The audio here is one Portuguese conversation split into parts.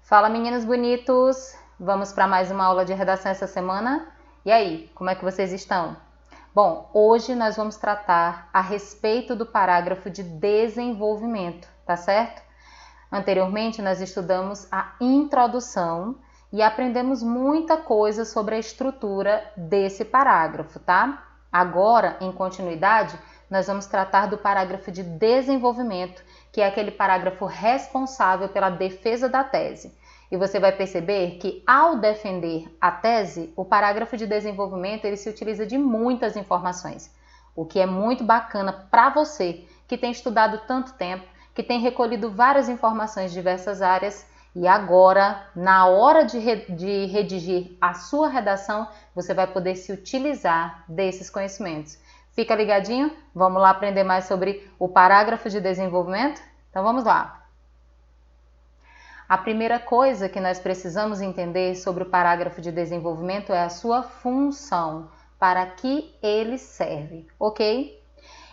Fala, meninos bonitos! Vamos para mais uma aula de redação essa semana? E aí, como é que vocês estão? Bom, hoje nós vamos tratar a respeito do parágrafo de desenvolvimento, tá certo? Anteriormente nós estudamos a introdução e aprendemos muita coisa sobre a estrutura desse parágrafo, tá? Agora, em continuidade, nós vamos tratar do parágrafo de desenvolvimento, que é aquele parágrafo responsável pela defesa da tese. E você vai perceber que, ao defender a tese, o parágrafo de desenvolvimento ele se utiliza de muitas informações, o que é muito bacana para você que tem estudado tanto tempo, que tem recolhido várias informações de diversas áreas e agora, na hora de redigir a sua redação, você vai poder se utilizar desses conhecimentos. Fica ligadinho? Vamos lá aprender mais sobre o parágrafo de desenvolvimento? Então vamos lá! A primeira coisa que nós precisamos entender sobre o parágrafo de desenvolvimento é a sua função, para que ele serve, ok?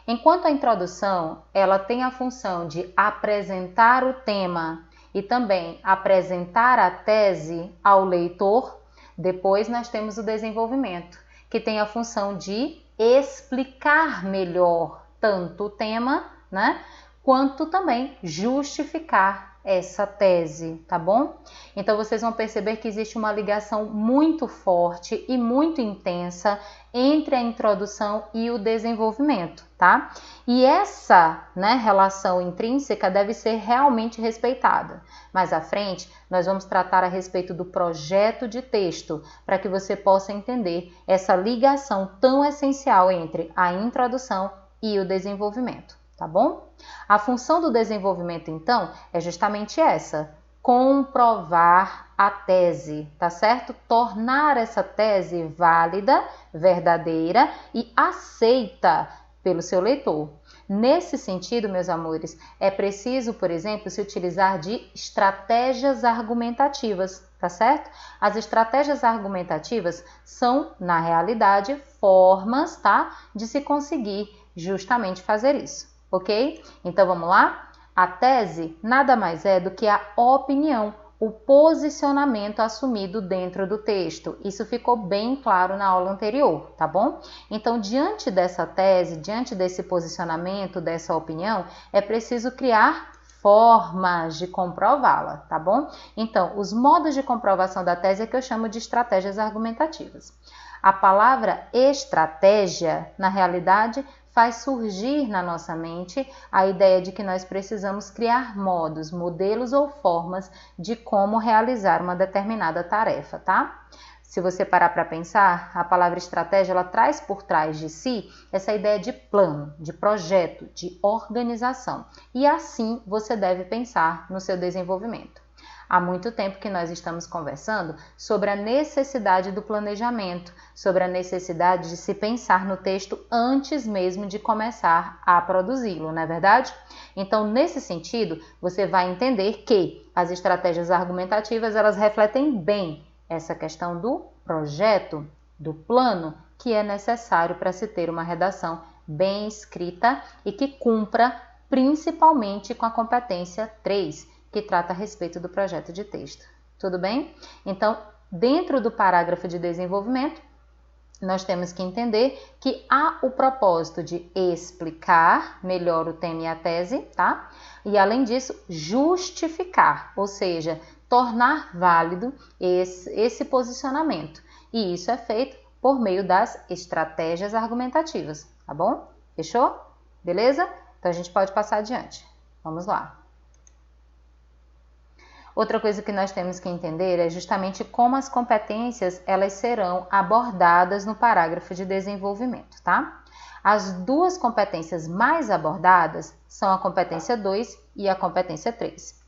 Enquanto a introdução, ela tem a função de apresentar o tema e também apresentar a tese ao leitor, depois nós temos o desenvolvimento, que tem a função de explicar melhor tanto o tema, né, quanto também justificar essa tese, tá bom? Então vocês vão perceber que existe uma ligação muito forte e muito intensa entre a introdução e o desenvolvimento, tá? E essa, relação intrínseca deve ser realmente respeitada. Mais à frente, nós vamos tratar a respeito do projeto de texto, para que você possa entender essa ligação tão essencial entre a introdução e o desenvolvimento. Tá bom? A função do desenvolvimento, então, é justamente essa: comprovar a tese, tá certo? Tornar essa tese válida, verdadeira e aceita pelo seu leitor. Nesse sentido, meus amores, é preciso, por exemplo, se utilizar de estratégias argumentativas, tá certo? As estratégias argumentativas são, na realidade, formas, tá, de se conseguir justamente fazer isso. Ok? Então vamos lá? A tese nada mais é do que a opinião, o posicionamento assumido dentro do texto. Isso ficou bem claro na aula anterior, tá bom? Então, diante dessa tese, diante desse posicionamento, dessa opinião, é preciso criar formas de comprová-la, tá bom? Então, os modos de comprovação da tese é que eu chamo de estratégias argumentativas. A palavra estratégia, na realidade, faz surgir na nossa mente a ideia de que nós precisamos criar modos, modelos ou formas de como realizar uma determinada tarefa, tá? Se você parar para pensar, a palavra estratégia ela traz por trás de si essa ideia de plano, de projeto, de organização. E assim você deve pensar no seu desenvolvimento. Há muito tempo que nós estamos conversando sobre a necessidade do planejamento, sobre a necessidade de se pensar no texto antes mesmo de começar a produzi-lo, não é verdade? Então, nesse sentido, você vai entender que as estratégias argumentativas, elas refletem bem essa questão do projeto, do plano, que é necessário para se ter uma redação bem escrita e que cumpra principalmente com a competência 3, que trata a respeito do projeto de texto. Tudo bem? Então, dentro do parágrafo de desenvolvimento, nós temos que entender que há o propósito de explicar melhor o tema e a tese, tá? E, além disso, justificar, ou seja, tornar válido esse posicionamento. E isso é feito por meio das estratégias argumentativas, tá bom? Fechou? Beleza? Então, a gente pode passar adiante. Vamos lá. Outra coisa que nós temos que entender é justamente como as competências elas serão abordadas no parágrafo de desenvolvimento, tá? As duas competências mais abordadas são a competência 2 e a competência 3.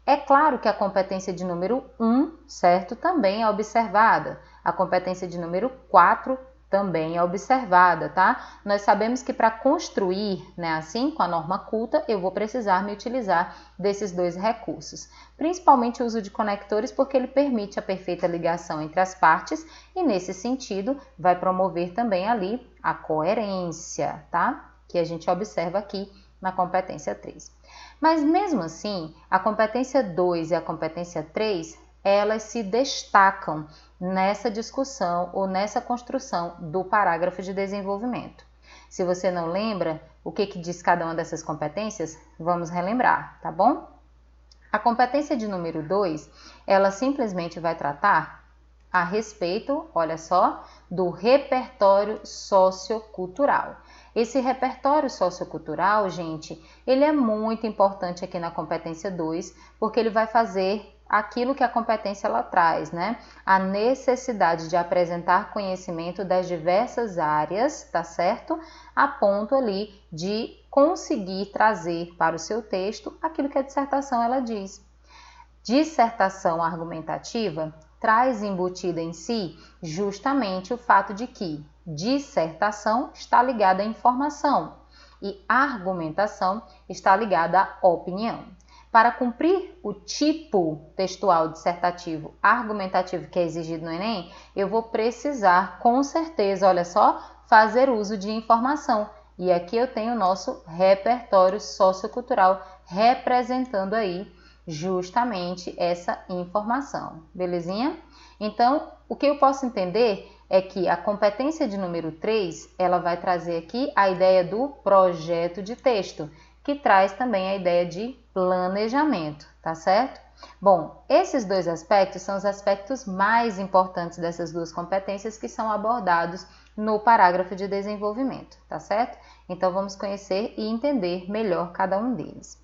É claro que a competência de número 1, certo, também é observada. A competência de número 4 também é observada, tá? Nós sabemos que para construir, assim, com a norma culta, eu vou precisar me utilizar desses dois recursos. Principalmente o uso de conectores, porque ele permite a perfeita ligação entre as partes e, nesse sentido, vai promover também ali a coerência, tá? Que a gente observa aqui na competência 3. Mas mesmo assim, a competência 2 e a competência 3, elas se destacam nessa discussão ou nessa construção do parágrafo de desenvolvimento. Se você não lembra o que diz cada uma dessas competências, vamos relembrar, tá bom? A competência de número 2, ela simplesmente vai tratar a respeito, olha só, do repertório sociocultural. Esse repertório sociocultural, gente, ele é muito importante aqui na competência 2, porque ele vai fazer aquilo que a competência ela traz, né? A necessidade de apresentar conhecimento das diversas áreas, tá certo? A ponto ali de conseguir trazer para o seu texto aquilo que a dissertação ela diz. Dissertação argumentativa traz embutida em si justamente o fato de que dissertação está ligada à informação e argumentação está ligada à opinião. Para cumprir o tipo textual dissertativo argumentativo que é exigido no Enem, eu vou precisar, com certeza, olha só, fazer uso de informação. E aqui eu tenho o nosso repertório sociocultural representando aí justamente essa informação, belezinha? Então, o que eu posso entender é que a competência de número 3, ela vai trazer aqui a ideia do projeto de texto, que traz também a ideia de planejamento, tá certo? Bom, esses dois aspectos são os aspectos mais importantes dessas duas competências que são abordados no parágrafo de desenvolvimento, tá certo? Então, vamos conhecer e entender melhor cada um deles.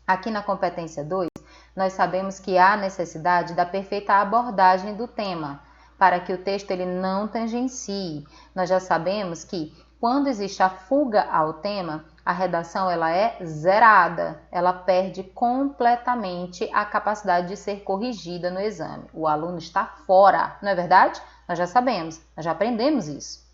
Aqui na competência 2, nós sabemos que há necessidade da perfeita abordagem do tema, para que o texto ele não tangencie. Nós já sabemos que quando existe a fuga ao tema, a redação ela é zerada, ela perde completamente a capacidade de ser corrigida no exame. O aluno está fora, não é verdade? Nós já sabemos, nós já aprendemos isso.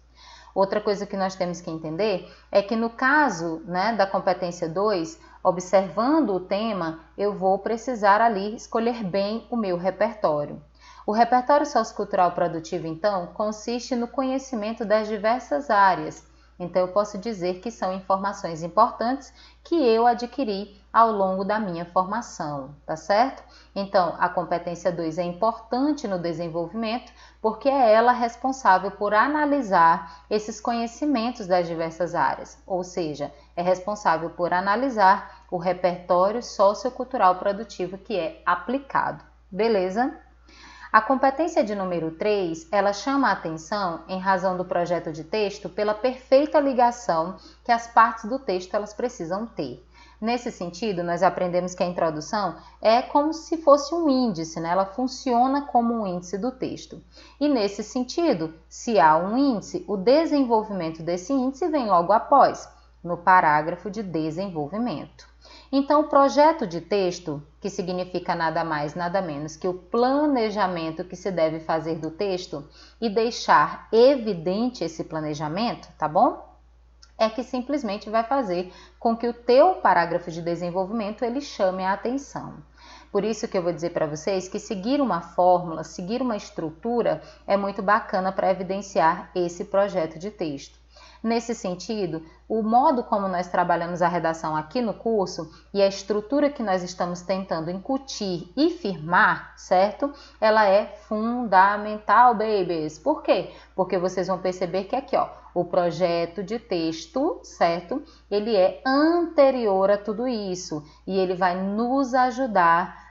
Outra coisa que nós temos que entender é que no caso, né, da competência 2, observando o tema, eu vou precisar ali escolher bem o meu repertório. O repertório sociocultural produtivo, então, consiste no conhecimento das diversas áreas. Então, eu posso dizer que são informações importantes que eu adquiri ao longo da minha formação, tá certo? Então, a competência 2 é importante no desenvolvimento porque é ela responsável por analisar esses conhecimentos das diversas áreas, ou seja, é responsável por analisar o repertório sociocultural produtivo que é aplicado, beleza? A competência de número 3, ela chama a atenção, em razão do projeto de texto, pela perfeita ligação que as partes do texto elas precisam ter. Nesse sentido, nós aprendemos que a introdução é como se fosse um índice, né? Ela funciona como um índice do texto. E nesse sentido, se há um índice, o desenvolvimento desse índice vem logo após, no parágrafo de desenvolvimento. Então, o projeto de texto, que significa nada mais, nada menos que o planejamento que se deve fazer do texto e deixar evidente esse planejamento, tá bom? É que simplesmente vai fazer com que o teu parágrafo de desenvolvimento ele chame a atenção. Por isso que eu vou dizer para vocês que seguir uma fórmula, seguir uma estrutura é muito bacana para evidenciar esse projeto de texto. Nesse sentido, o modo como nós trabalhamos a redação aqui no curso e a estrutura que nós estamos tentando incutir e firmar, certo? Ela é fundamental, babies. Por quê? Porque vocês vão perceber que aqui, ó, o projeto de texto, certo? Ele é anterior a tudo isso e ele vai nos ajudar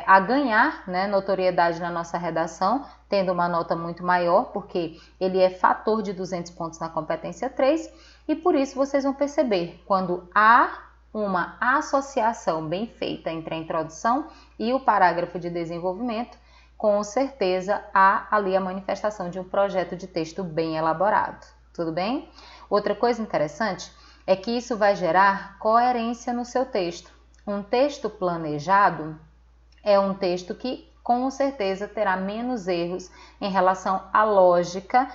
a ganhar, né, notoriedade na nossa redação, tendo uma nota muito maior, porque ele é fator de 200 pontos na competência 3, e por isso vocês vão perceber, quando há uma associação bem feita entre a introdução e o parágrafo de desenvolvimento, com certeza há ali a manifestação de um projeto de texto bem elaborado, tudo bem? Outra coisa interessante é que isso vai gerar coerência no seu texto. Um texto planejado é um texto que com certeza terá menos erros em relação à lógica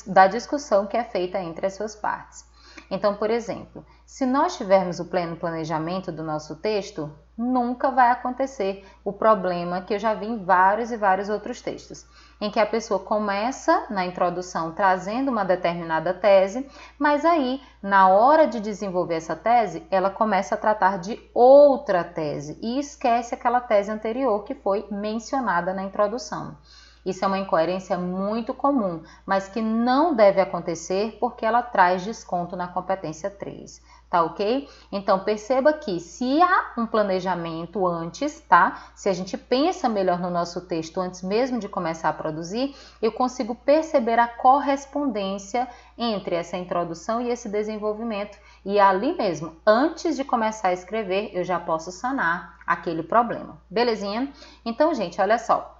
da discussão que é feita entre as suas partes. Então, por exemplo, se nós tivermos o pleno planejamento do nosso texto, Nunca vai acontecer o problema que eu já vi em vários e vários outros textos, em que a pessoa começa na introdução trazendo uma determinada tese, mas aí, na hora de desenvolver essa tese, ela começa a tratar de outra tese e esquece aquela tese anterior que foi mencionada na introdução. Isso é uma incoerência muito comum, mas que não deve acontecer porque ela traz desconto na competência 3. Tá ok? Então, perceba que se há um planejamento antes, tá? Se a gente pensa melhor no nosso texto antes mesmo de começar a produzir, eu consigo perceber a correspondência entre essa introdução e esse desenvolvimento. E ali mesmo, antes de começar a escrever, eu já posso sanar aquele problema. Belezinha? Então, gente, olha só.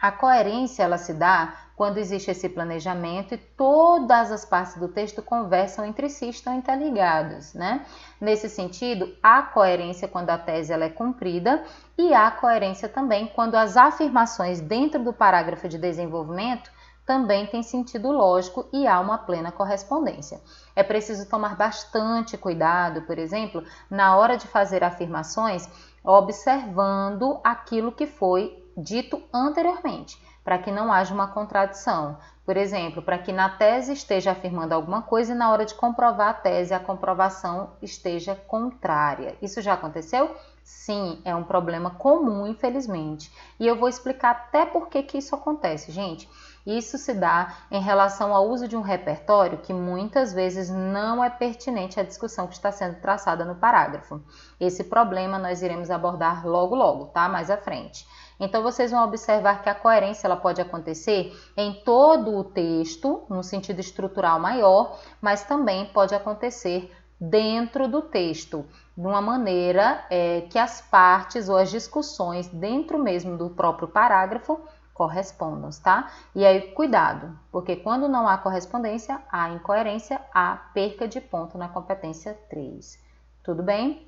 A coerência, ela se dá quando existe esse planejamento e todas as partes do texto conversam entre si, estão interligadas, né? Nesse sentido, há coerência quando a tese ela é cumprida e há coerência também quando as afirmações dentro do parágrafo de desenvolvimento também têm sentido lógico e há uma plena correspondência. É preciso tomar bastante cuidado, por exemplo, na hora de fazer afirmações, observando aquilo que foi dito anteriormente, para que não haja uma contradição. Por exemplo, para que na tese esteja afirmando alguma coisa e na hora de comprovar a tese, a comprovação esteja contrária. Isso já aconteceu? Sim, é um problema comum, infelizmente. E eu vou explicar até por que isso acontece, gente. Isso se dá em relação ao uso de um repertório que muitas vezes não é pertinente à discussão que está sendo traçada no parágrafo. Esse problema nós iremos abordar logo, tá? Mais à frente. Então, vocês vão observar que a coerência ela pode acontecer em todo o texto, no sentido estrutural maior, mas também pode acontecer dentro do texto, de uma maneira que as partes ou as discussões dentro mesmo do próprio parágrafo correspondam, tá? E aí, cuidado, porque quando não há correspondência, há incoerência, há perca de ponto na competência 3. Tudo bem?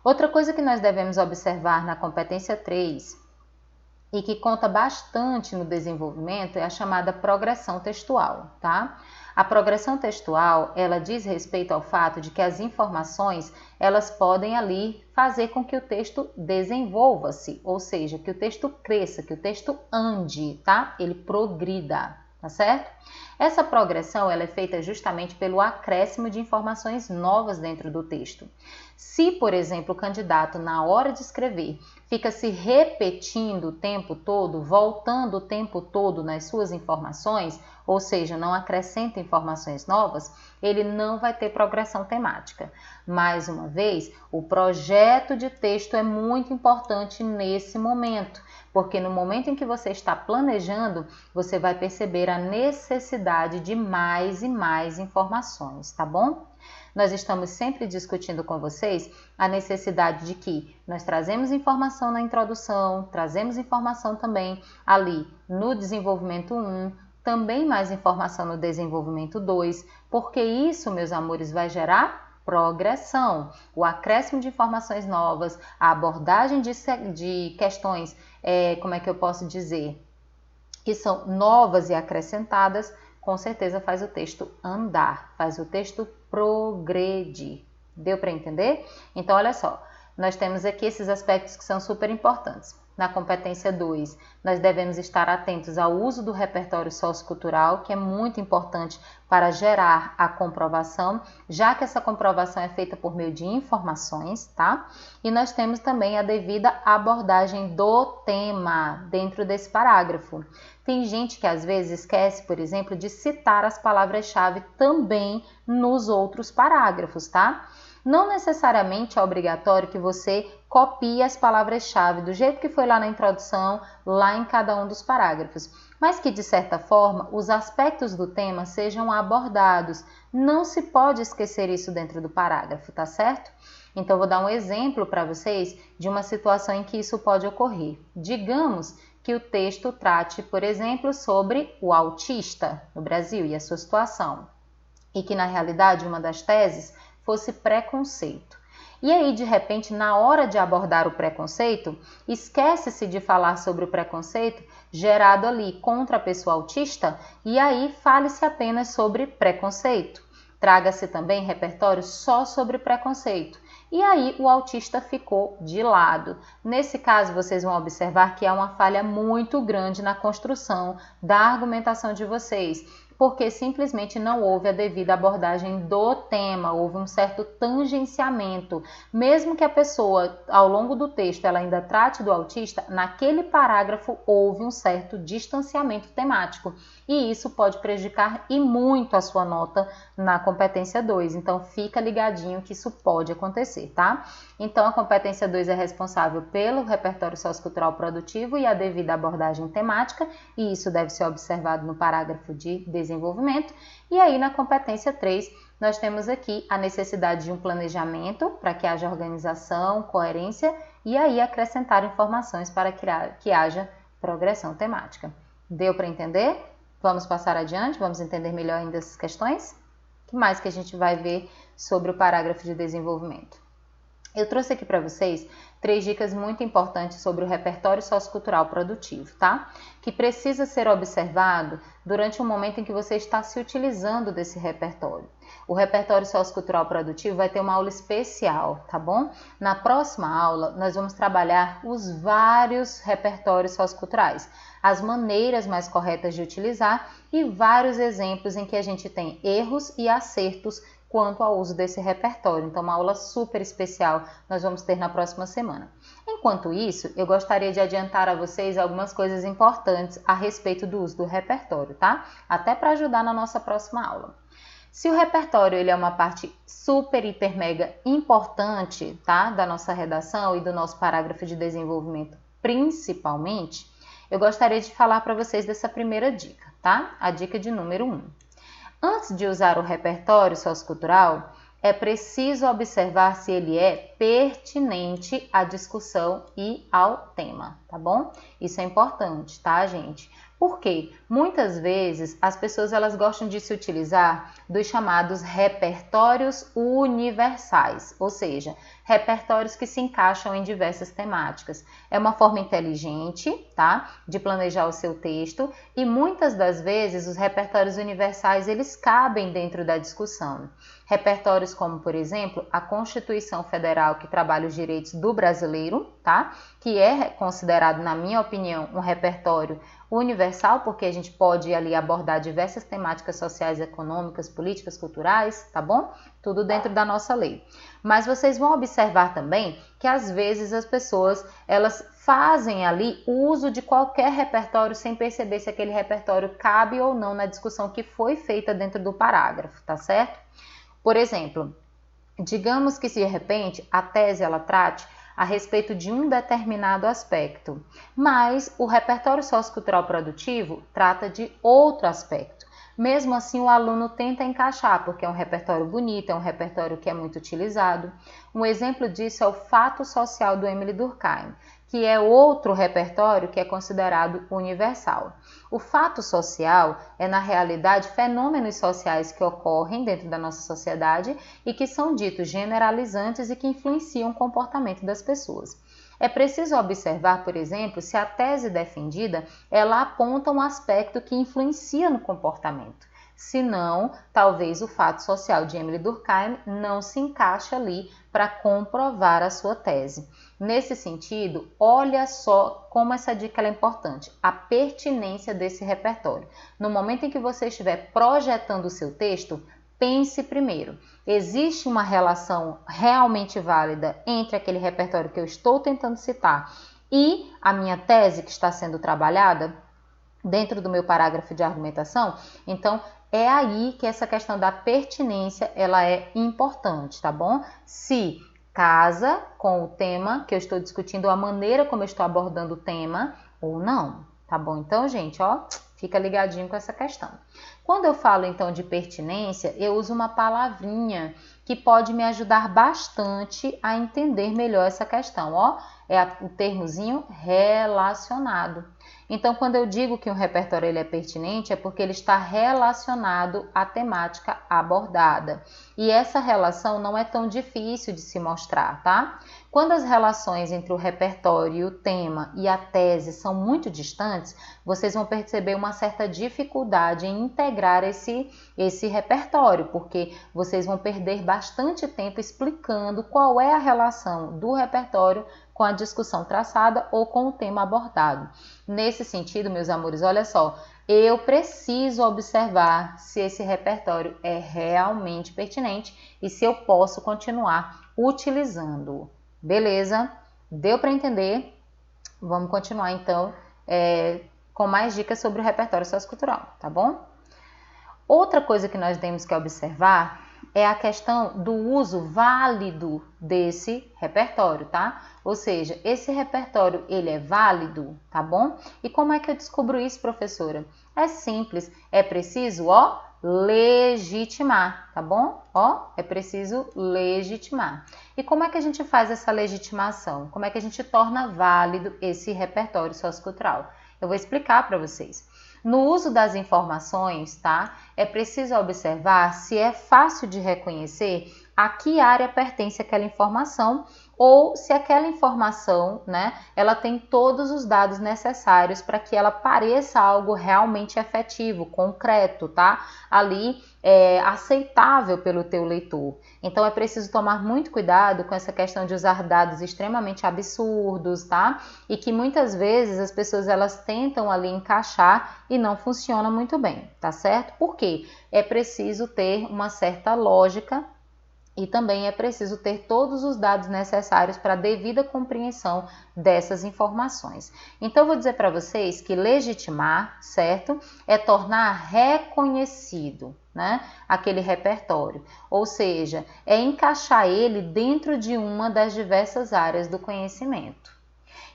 Outra coisa que nós devemos observar na competência 3 e que conta bastante no desenvolvimento é a chamada progressão textual, tá? A progressão textual, ela diz respeito ao fato de que as informações, elas podem ali fazer com que o texto desenvolva-se, ou seja, que o texto cresça, que o texto ande, tá? Ele progrida, tá certo? Essa progressão, ela é feita justamente pelo acréscimo de informações novas dentro do texto. Se, por exemplo, o candidato, na hora de escrever, fica se repetindo o tempo todo, voltando o tempo todo nas suas informações, ou seja, não acrescenta informações novas, ele não vai ter progressão temática. Mais uma vez, o projeto de texto é muito importante nesse momento, porque no momento em que você está planejando, você vai perceber a necessidade de mais e mais informações, tá bom? Nós estamos sempre discutindo com vocês a necessidade de que nós trazemos informação na introdução, trazemos informação também ali no desenvolvimento 1, também mais informação no desenvolvimento 2, porque isso, meus amores, vai gerar progressão, o acréscimo de informações novas, a abordagem de questões, como é que eu posso dizer, que são novas e acrescentadas, com certeza faz o texto andar, faz o texto progredir. Deu para entender? Então, olha só, nós temos aqui esses aspectos que são super importantes. Na competência 2, nós devemos estar atentos ao uso do repertório sociocultural, que é muito importante para gerar a comprovação, já que essa comprovação é feita por meio de informações, tá? E nós temos também a devida abordagem do tema dentro desse parágrafo. Tem gente que às vezes esquece, por exemplo, de citar as palavras-chave também nos outros parágrafos, tá? Não necessariamente é obrigatório que você copie as palavras-chave do jeito que foi lá na introdução, lá em cada um dos parágrafos, mas que, de certa forma, os aspectos do tema sejam abordados. Não se pode esquecer isso dentro do parágrafo, tá certo? Então, vou dar um exemplo para vocês de uma situação em que isso pode ocorrer. Digamos que o texto trate, por exemplo, sobre o autista no Brasil e a sua situação, e que, na realidade, uma das teses fosse preconceito. E aí, de repente, na hora de abordar o preconceito, esquece-se de falar sobre o preconceito gerado ali contra a pessoa autista e aí fale-se apenas sobre preconceito. Traga-se também repertório só sobre preconceito. e aí o autista ficou de lado. Nesse caso, vocês vão observar que há uma falha muito grande na construção da argumentação de vocês, porque simplesmente não houve a devida abordagem do tema, houve um certo tangenciamento. Mesmo que a pessoa, ao longo do texto, ela ainda trate do autista, naquele parágrafo houve um certo distanciamento temático. E isso pode prejudicar e muito a sua nota na competência 2. Então, fica ligadinho que isso pode acontecer, tá? Então, a competência 2 é responsável pelo repertório sociocultural produtivo e a devida abordagem temática, e isso deve ser observado no parágrafo de desenvolvimento. E aí, na competência 3, nós temos aqui a necessidade de um planejamento para que haja organização, coerência e aí acrescentar informações para que haja progressão temática. Deu para entender? Vamos passar adiante, vamos entender melhor ainda essas questões? O que mais que a gente vai ver sobre o parágrafo de desenvolvimento? Eu trouxe aqui para vocês 3 dicas muito importantes sobre o repertório sociocultural produtivo, tá? Que precisa ser observado durante o momento em que você está se utilizando desse repertório. O repertório sociocultural produtivo vai ter uma aula especial, tá bom? Na próxima aula, nós vamos trabalhar os vários repertórios socioculturais, as maneiras mais corretas de utilizar e vários exemplos em que a gente tem erros e acertos quanto ao uso desse repertório. Então, uma aula super especial nós vamos ter na próxima semana. Enquanto isso, eu gostaria de adiantar a vocês algumas coisas importantes a respeito do uso do repertório, tá? Até para ajudar na nossa próxima aula. Se o repertório ele é uma parte super, hiper, mega importante, tá? Da nossa redação e do nosso parágrafo de desenvolvimento, principalmente, eu gostaria de falar para vocês dessa primeira dica, tá? A dica de número 1. Antes de usar o repertório sociocultural, é preciso observar se ele é pertinente à discussão e ao tema, tá bom? Isso é importante, tá, gente? Porque muitas vezes as pessoas elas gostam de se utilizar dos chamados repertórios universais, ou seja, repertórios que se encaixam em diversas temáticas. É uma forma inteligente, tá, de planejar o seu texto e muitas das vezes os repertórios universais eles cabem dentro da discussão. Repertórios como, por exemplo, a Constituição Federal que trabalha os direitos do brasileiro, tá? Que é considerado, na minha opinião, um repertório universal, porque a gente pode ali abordar diversas temáticas sociais, econômicas, políticas, culturais, tá bom? Tudo dentro da nossa lei. Mas vocês vão observar também que às vezes as pessoas, elas fazem ali uso de qualquer repertório sem perceber se aquele repertório cabe ou não na discussão que foi feita dentro do parágrafo, tá certo? Por exemplo, digamos que de repente a tese ela trate a respeito de um determinado aspecto, mas o repertório sociocultural produtivo trata de outro aspecto. Mesmo assim, o aluno tenta encaixar, porque é um repertório bonito, é um repertório que é muito utilizado. Um exemplo disso é o Fato Social do Émile Durkheim, que é outro repertório que é considerado universal. O fato social é, na realidade, fenômenos sociais que ocorrem dentro da nossa sociedade e que são ditos generalizantes e que influenciam o comportamento das pessoas. É preciso observar, por exemplo, se a tese defendida ela aponta um aspecto que influencia no comportamento. Senão, talvez o fato social de Émile Durkheim não se encaixe ali para comprovar a sua tese. Nesse sentido, olha só como essa dica é importante, a pertinência desse repertório. No momento em que você estiver projetando o seu texto, pense primeiro, existe uma relação realmente válida entre aquele repertório que eu estou tentando citar e a minha tese que está sendo trabalhada dentro do meu parágrafo de argumentação? Então, é aí que essa questão da pertinência ela é importante, tá bom? Se casa com o tema que eu estou discutindo, a maneira como eu estou abordando o tema ou não, tá bom? Então, gente, ó, fica ligadinho com essa questão. Quando eu falo, então, de pertinência, eu uso uma palavrinha que pode me ajudar bastante a entender melhor essa questão, ó, é o termozinho relacionado. Então, quando eu digo que um repertório ele é pertinente, é porque ele está relacionado à temática abordada. E essa relação não é tão difícil de se mostrar, tá? Quando as relações entre o repertório, o tema e a tese são muito distantes, vocês vão perceber uma certa dificuldade em integrar esse repertório, porque vocês vão perder bastante bastante tempo explicando qual é a relação do repertório com a discussão traçada ou com o tema abordado. Nesse sentido, meus amores, olha só, eu preciso observar se esse repertório é realmente pertinente e se eu posso continuar utilizando-o. Beleza? Deu para entender? Vamos continuar então com mais dicas sobre o repertório sociocultural, tá bom? Outra coisa que nós temos que observar é a questão do uso válido desse repertório, tá? Ou seja, esse repertório, ele é válido, tá bom? E como é que eu descubro isso, professora? É simples, é preciso, legitimar, tá bom? É preciso legitimar. E como é que a gente faz essa legitimação? Como é que a gente torna válido esse repertório sociocultural? Eu vou explicar para vocês. No uso das informações, tá? É preciso observar se é fácil de reconhecer a que área pertence aquela informação ou se aquela informação, né, ela tem todos os dados necessários para que ela pareça algo realmente efetivo, concreto, tá? Ali aceitável pelo teu leitor. Então é preciso tomar muito cuidado com essa questão de usar dados extremamente absurdos, tá? E que muitas vezes as pessoas elas tentam ali encaixar e não funciona muito bem, tá certo? Por quê? É preciso ter uma certa lógica e também é preciso ter todos os dados necessários para a devida compreensão dessas informações. Então, eu vou dizer para vocês que legitimar, certo? É tornar reconhecido, né, aquele repertório. Ou seja, é encaixar ele dentro de uma das diversas áreas do conhecimento.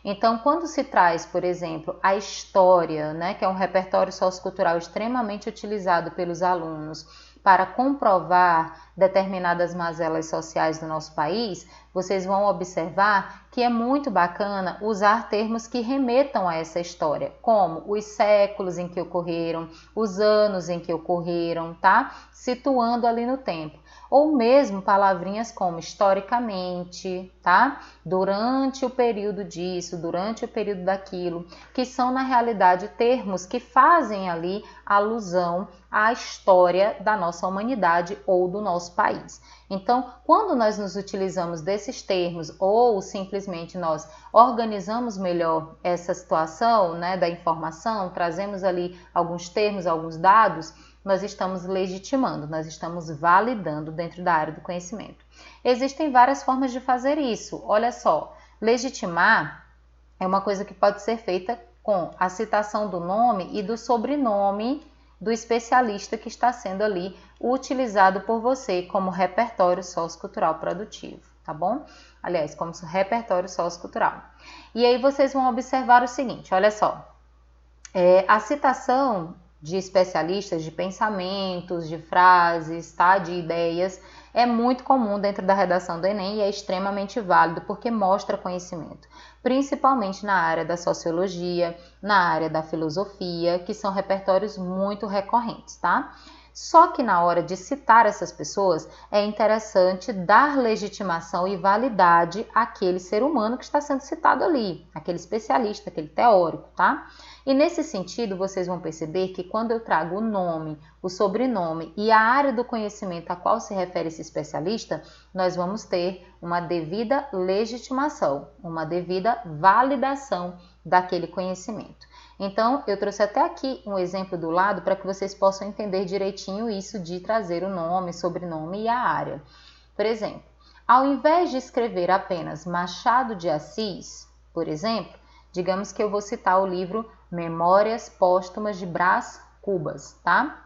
Então, quando se traz, por exemplo, a história, né, que é um repertório sociocultural extremamente utilizado pelos alunos, para comprovar determinadas mazelas sociais do nosso país, vocês vão observar que é muito bacana usar termos que remetam a essa história, como os séculos em que ocorreram, os anos em que ocorreram, tá? Situando ali no tempo. Ou mesmo palavrinhas como historicamente, tá? Durante o período disso, durante o período daquilo, que são na realidade termos que fazem ali alusão à história da nossa humanidade ou do nosso país. Então, quando nós nos utilizamos desses termos ou simplesmente nós organizamos melhor essa situação, né, da informação, trazemos ali alguns termos, alguns dados, nós estamos legitimando, nós estamos validando dentro da área do conhecimento. Existem várias formas de fazer isso. Olha só, legitimar é uma coisa que pode ser feita com a citação do nome e do sobrenome do especialista que está sendo ali utilizado por você como repertório sociocultural produtivo, tá bom? Aliás, como repertório sociocultural. E aí vocês vão observar o seguinte, olha só, a citação de especialistas, de pensamentos, de frases, tá? De ideias, é muito comum dentro da redação do Enem e é extremamente válido porque mostra conhecimento, principalmente na área da sociologia, na área da filosofia, que são repertórios muito recorrentes, tá? Só que na hora de citar essas pessoas, é interessante dar legitimação e validade àquele ser humano que está sendo citado ali, aquele especialista, aquele teórico, tá? E nesse sentido, vocês vão perceber que quando eu trago o nome, o sobrenome e a área do conhecimento a qual se refere esse especialista, nós vamos ter uma devida legitimação, uma devida validação daquele conhecimento. Então, eu trouxe até aqui um exemplo do lado para que vocês possam entender direitinho isso de trazer o nome, sobrenome e a área. Por exemplo, ao invés de escrever apenas Machado de Assis, por exemplo, digamos que eu vou citar o livro Memórias Póstumas de Brás Cubas, tá?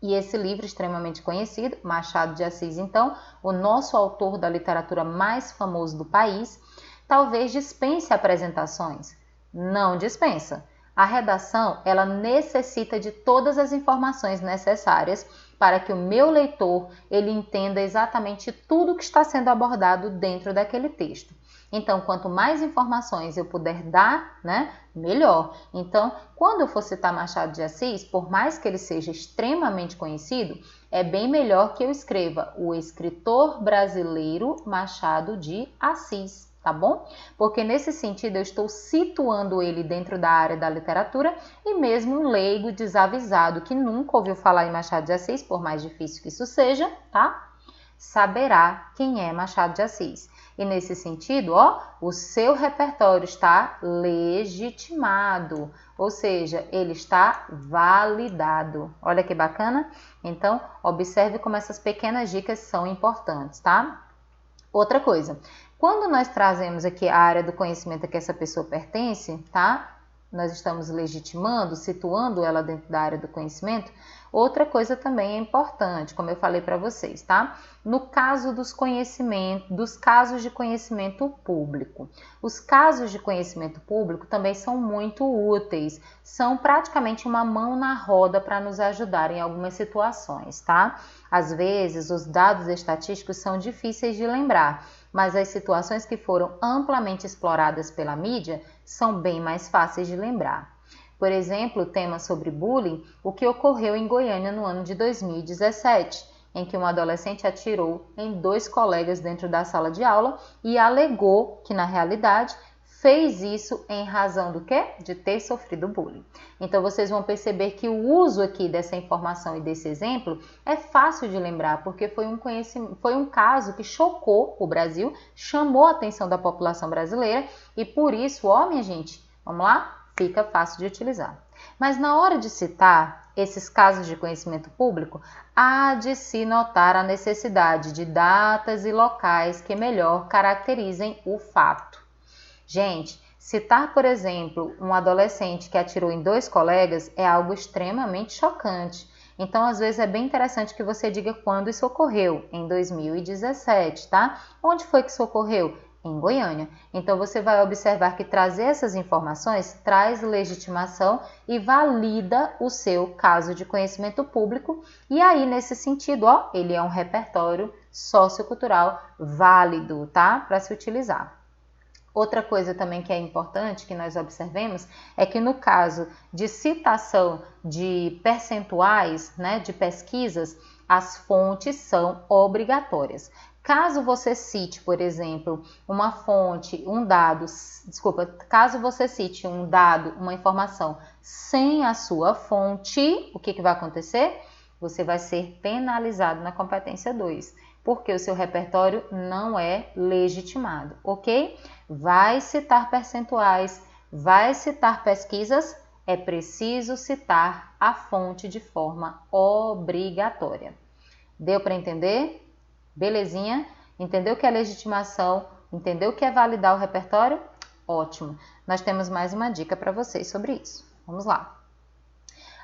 E esse livro extremamente conhecido, Machado de Assis, então, o nosso autor da literatura mais famoso do país, talvez dispense apresentações. Não dispensa. A redação, ela necessita de todas as informações necessárias para que o meu leitor ele entenda exatamente tudo que está sendo abordado dentro daquele texto. Então, quanto mais informações eu puder dar, né, melhor. Então, quando eu for citar Machado de Assis, por mais que ele seja extremamente conhecido, é bem melhor que eu escreva o escritor brasileiro Machado de Assis, tá bom? Porque nesse sentido eu estou situando ele dentro da área da literatura e mesmo um leigo desavisado que nunca ouviu falar em Machado de Assis, por mais difícil que isso seja, tá? saberá quem é Machado de Assis. E nesse sentido, ó, o seu repertório está legitimado, ou seja, ele está validado. Olha que bacana? Então, observe como essas pequenas dicas são importantes, tá? Outra coisa, quando nós trazemos aqui a área do conhecimento a que essa pessoa pertence, tá? Nós estamos legitimando, situando ela dentro da área do conhecimento. Outra coisa também é importante, como eu falei para vocês, tá? No caso dos casos de conhecimento público. Os casos de conhecimento público também são muito úteis, são praticamente uma mão na roda para nos ajudar em algumas situações, tá? Às vezes, os dados estatísticos são difíceis de lembrar, mas as situações que foram amplamente exploradas pela mídia são bem mais fáceis de lembrar. Por exemplo, o tema sobre bullying, o que ocorreu em Goiânia no ano de 2017, em que um adolescente atirou em 2 colegas dentro da sala de aula e alegou que, na realidade, fez isso em razão do quê? De ter sofrido bullying. Então, vocês vão perceber que o uso aqui dessa informação e desse exemplo é fácil de lembrar, porque foi um caso que chocou o Brasil, chamou a atenção da população brasileira e por isso, ó, minha gente, vamos lá? Fica fácil de utilizar. Mas na hora de citar esses casos de conhecimento público, há de se notar a necessidade de datas e locais que melhor caracterizem o fato. Gente, citar, por exemplo, um adolescente que atirou em 2 colegas é algo extremamente chocante. Então, às vezes, é bem interessante que você diga quando isso ocorreu, em 2017, tá? Onde foi que isso ocorreu? Em Goiânia. Então, você vai observar que trazer essas informações traz legitimação e valida o seu caso de conhecimento público. E aí, nesse sentido, ó, ele é um repertório sociocultural válido, tá? Para se utilizar. Outra coisa também que é importante que nós observemos é que no caso de citação de percentuais, né, de pesquisas, as fontes são obrigatórias. Caso você cite, por exemplo, uma fonte, caso você cite um dado, uma informação sem a sua fonte, o que vai acontecer? Você vai ser penalizado na competência 2, porque o seu repertório não é legitimado, ok? Vai citar percentuais, vai citar pesquisas, é preciso citar a fonte de forma obrigatória. Deu para entender? Belezinha? Entendeu o que é legitimação? Entendeu o que é validar o repertório? Ótimo! Nós temos mais uma dica para vocês sobre isso. Vamos lá!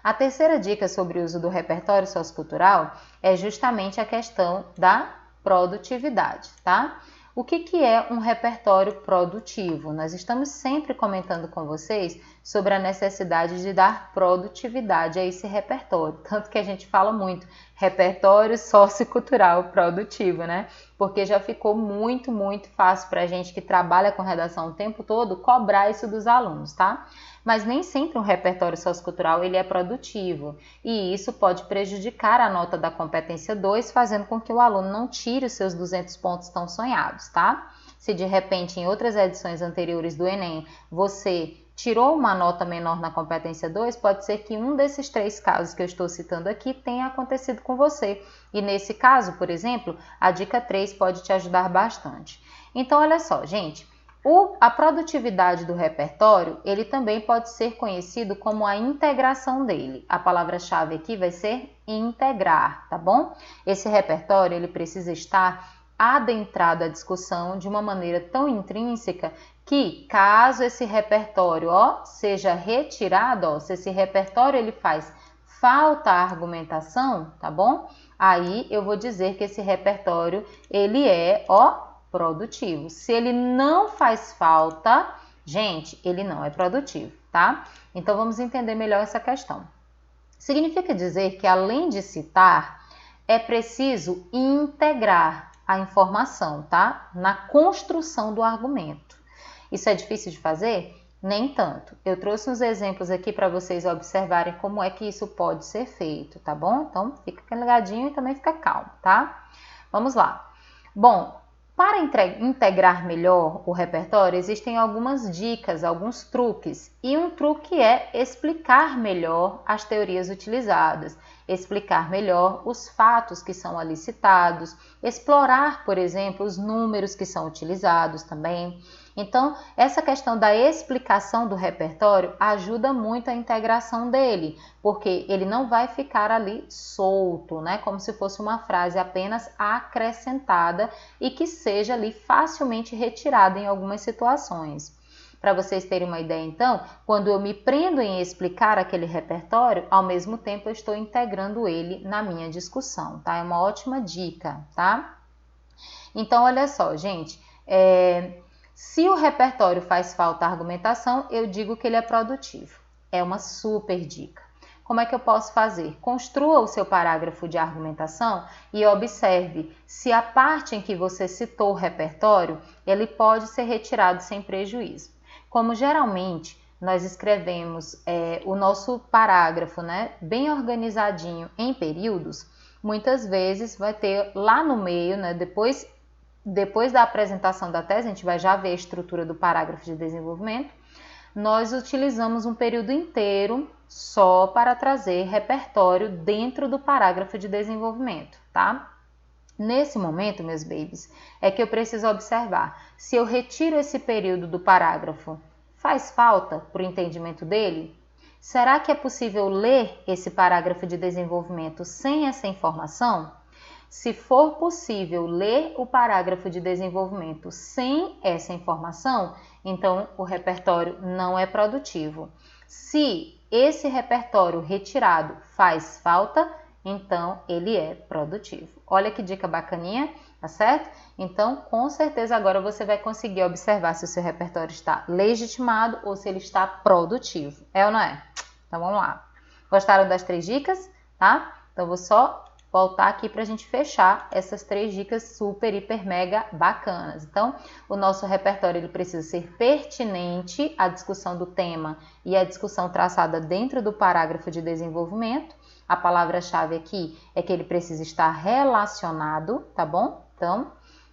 A terceira dica sobre o uso do repertório sociocultural é justamente a questão da produtividade, tá? O que é um repertório produtivo? Nós estamos sempre comentando com vocês sobre a necessidade de dar produtividade a esse repertório, tanto que a gente fala muito repertório sociocultural produtivo, né? Porque já ficou muito fácil para a gente que trabalha com redação o tempo todo cobrar isso dos alunos, tá? Mas nem sempre um repertório sociocultural ele é produtivo e isso pode prejudicar a nota da competência 2, fazendo com que o aluno não tire os seus 200 pontos tão sonhados, tá? Se de repente em outras edições anteriores do Enem você tirou uma nota menor na competência 2, pode ser que um desses 3 casos que eu estou citando aqui tenha acontecido com você. E nesse caso, por exemplo, a dica 3 pode te ajudar bastante. Então, olha só, gente. A produtividade do repertório, ele também pode ser conhecido como a integração dele. A palavra-chave aqui vai ser integrar, tá bom? Esse repertório, ele precisa estar adentrado à discussão de uma maneira tão intrínseca que, caso esse repertório, seja retirado, se esse repertório ele faz falta a argumentação, tá bom? Aí eu vou dizer que esse repertório, ele é, produtivo. Se ele não faz falta, gente, ele não é produtivo, tá? Então, vamos entender melhor essa questão. Significa dizer que, além de citar, é preciso integrar a informação, tá? Na construção do argumento. Isso é difícil de fazer? Nem tanto. Eu trouxe uns exemplos aqui para vocês observarem como é que isso pode ser feito, tá bom? Então, fica ligadinho e também fica calmo, tá? Vamos lá. Bom, Para integrar melhor o repertório, existem algumas dicas, alguns truques. E um truque é explicar melhor as teorias utilizadas, explicar melhor os fatos que são ali citados, explorar, por exemplo, os números que são utilizados também. Então, essa questão da explicação do repertório ajuda muito a integração dele, porque ele não vai ficar ali solto, né? Como se fosse uma frase apenas acrescentada e que seja ali facilmente retirada em algumas situações. Para vocês terem uma ideia, então, quando eu me prendo em explicar aquele repertório, ao mesmo tempo eu estou integrando ele na minha discussão, tá? É uma ótima dica, tá? Então, olha só, gente, se o repertório faz falta à argumentação, eu digo que ele é produtivo. É uma super dica. Como é que eu posso fazer? Construa o seu parágrafo de argumentação e observe se a parte em que você citou o repertório, ele pode ser retirado sem prejuízo. Como geralmente nós escrevemos o nosso parágrafo, né, bem organizadinho em períodos, muitas vezes vai ter lá no meio, né, depois da apresentação da tese, a gente vai já ver a estrutura do parágrafo de desenvolvimento, nós utilizamos um período inteiro só para trazer repertório dentro do parágrafo de desenvolvimento, tá? Nesse momento, meus babies, é que eu preciso observar se eu retiro esse período do parágrafo, faz falta para o entendimento dele? Será que é possível ler esse parágrafo de desenvolvimento sem essa informação? Se for possível ler o parágrafo de desenvolvimento sem essa informação, então o repertório não é produtivo. Se esse repertório retirado faz falta, então ele é produtivo. Olha que dica bacaninha, tá certo? Então, com certeza agora você vai conseguir observar se o seu repertório está legitimado ou se ele está produtivo. É ou não é? Então vamos lá. Gostaram das 3 dicas? Tá? Então vou só voltar aqui para a gente fechar essas 3 dicas super, hiper, mega bacanas. Então, o nosso repertório ele precisa ser pertinente à discussão do tema e à discussão traçada dentro do parágrafo de desenvolvimento. A palavra-chave aqui é que ele precisa estar relacionado, tá bom? Então,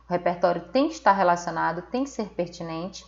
o repertório tem que estar relacionado, tem que ser pertinente.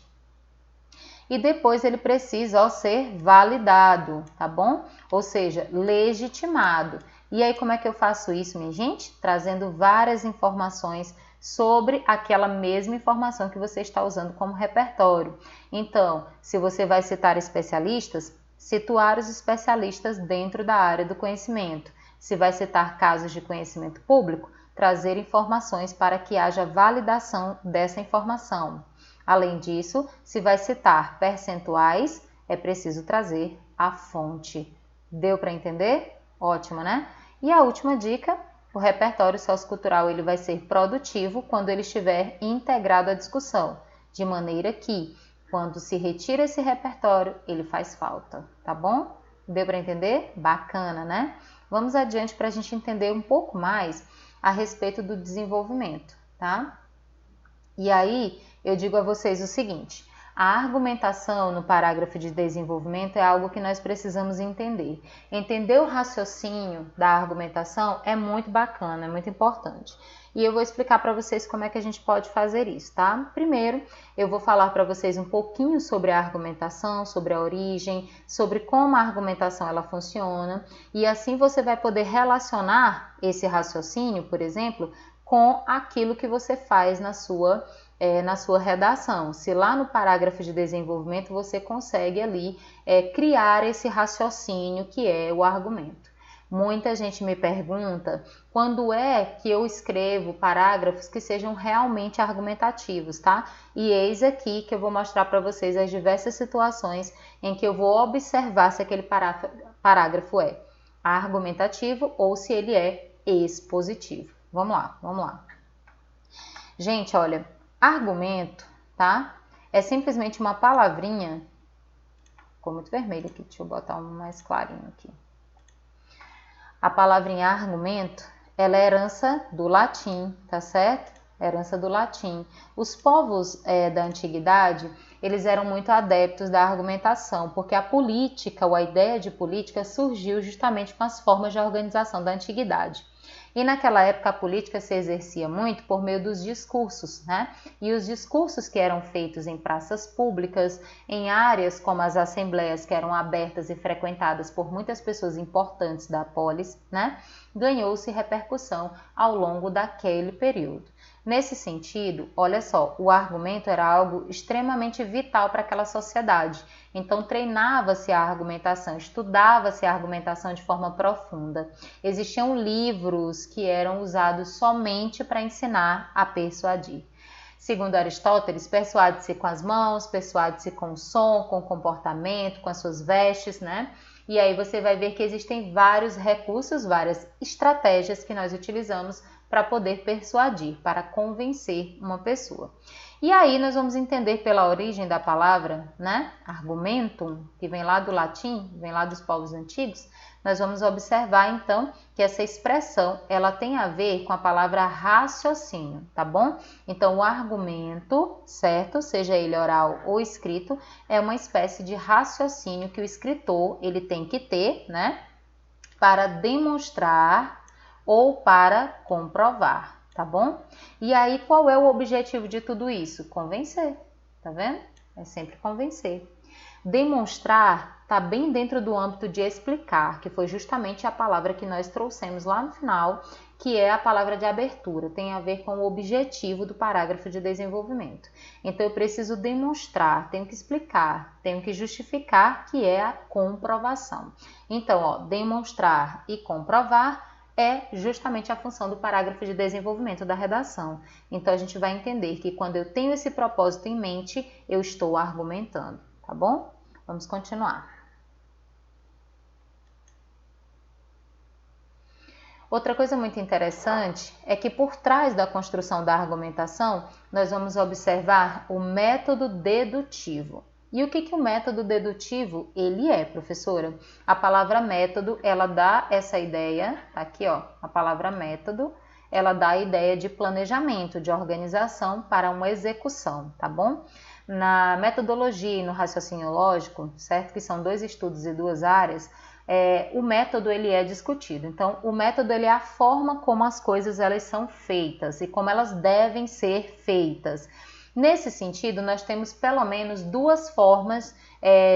E depois ele precisa ser validado, tá bom? Ou seja, legitimado. E aí, como é que eu faço isso, minha gente? Trazendo várias informações sobre aquela mesma informação que você está usando como repertório. Então, se você vai citar especialistas, situar os especialistas dentro da área do conhecimento. Se vai citar casos de conhecimento público, trazer informações para que haja validação dessa informação. Além disso, se vai citar percentuais, é preciso trazer a fonte. Deu para entender? Ótimo, né? E a última dica, o repertório sociocultural ele vai ser produtivo quando ele estiver integrado à discussão, de maneira que, quando se retira esse repertório, ele faz falta, tá bom? Deu para entender? Bacana, né? Vamos adiante para a gente entender um pouco mais a respeito do desenvolvimento, tá? E aí, eu digo a vocês o seguinte, a argumentação no parágrafo de desenvolvimento é algo que nós precisamos entender. Entender o raciocínio da argumentação é muito bacana, é muito importante. E eu vou explicar para vocês como é que a gente pode fazer isso, tá? Primeiro, eu vou falar para vocês um pouquinho sobre a argumentação, sobre a origem, sobre como a argumentação ela funciona. E assim você vai poder relacionar esse raciocínio, por exemplo, com aquilo que você faz na sua redação. Se lá no parágrafo de desenvolvimento você consegue ali criar esse raciocínio que é o argumento. Muita gente me pergunta quando é que eu escrevo parágrafos que sejam realmente argumentativos, tá? E eis aqui que eu vou mostrar para vocês as diversas situações em que eu vou observar se aquele parágrafo é argumentativo ou se ele é expositivo. Vamos lá, vamos lá. Gente, olha, argumento, tá? É simplesmente uma palavrinha. Ficou muito vermelho aqui, deixa eu botar um mais clarinho aqui. A palavrinha argumento, ela é herança do latim, tá certo? Herança do latim. Os povos da antiguidade, eles eram muito adeptos da argumentação, porque a política, ou a ideia de política, surgiu justamente com as formas de organização da antiguidade. E naquela época a política se exercia muito por meio dos discursos, né? E os discursos que eram feitos em praças públicas, em áreas como as assembleias que eram abertas e frequentadas por muitas pessoas importantes da polis, né? Ganhou-se repercussão ao longo daquele período. Nesse sentido, olha só, o argumento era algo extremamente vital para aquela sociedade. Então, treinava-se a argumentação, estudava-se a argumentação de forma profunda. Existiam livros que eram usados somente para ensinar a persuadir. Segundo Aristóteles, persuade-se com as mãos, persuade-se com o som, com o comportamento, com as suas vestes, né? E aí você vai ver que existem vários recursos, várias estratégias que nós utilizamos para poder persuadir, para convencer uma pessoa. E aí nós vamos entender pela origem da palavra, né, argumentum, que vem lá do latim, vem lá dos povos antigos, nós vamos observar então que essa expressão, ela tem a ver com a palavra raciocínio, tá bom? Então o argumento, certo, seja ele oral ou escrito, é uma espécie de raciocínio que o escritor, ele tem que ter, né, para demonstrar ou para comprovar, tá bom? E aí, qual é o objetivo de tudo isso? Convencer, tá vendo? É sempre convencer. Demonstrar está bem dentro do âmbito de explicar, que foi justamente a palavra que nós trouxemos lá no final, que é a palavra de abertura, tem a ver com o objetivo do parágrafo de desenvolvimento. Então, eu preciso demonstrar, tenho que explicar, tenho que justificar, que é a comprovação. Então, ó, demonstrar e comprovar é justamente a função do parágrafo de desenvolvimento da redação. Então, a gente vai entender que quando eu tenho esse propósito em mente, eu estou argumentando, tá bom? Vamos continuar. Outra coisa muito interessante é que por trás da construção da argumentação, nós vamos observar o método dedutivo. E o que o método dedutivo ele é, professora? A palavra método, ela dá essa ideia, tá aqui ó, a palavra método, ela dá a ideia de planejamento, de organização para uma execução, tá bom? Na metodologia e no raciocínio lógico, certo? Que são dois estudos e duas áreas, o método ele é discutido. Então, o método ele é a forma como as coisas elas são feitas e como elas devem ser feitas. Nesse sentido, nós temos pelo menos duas formas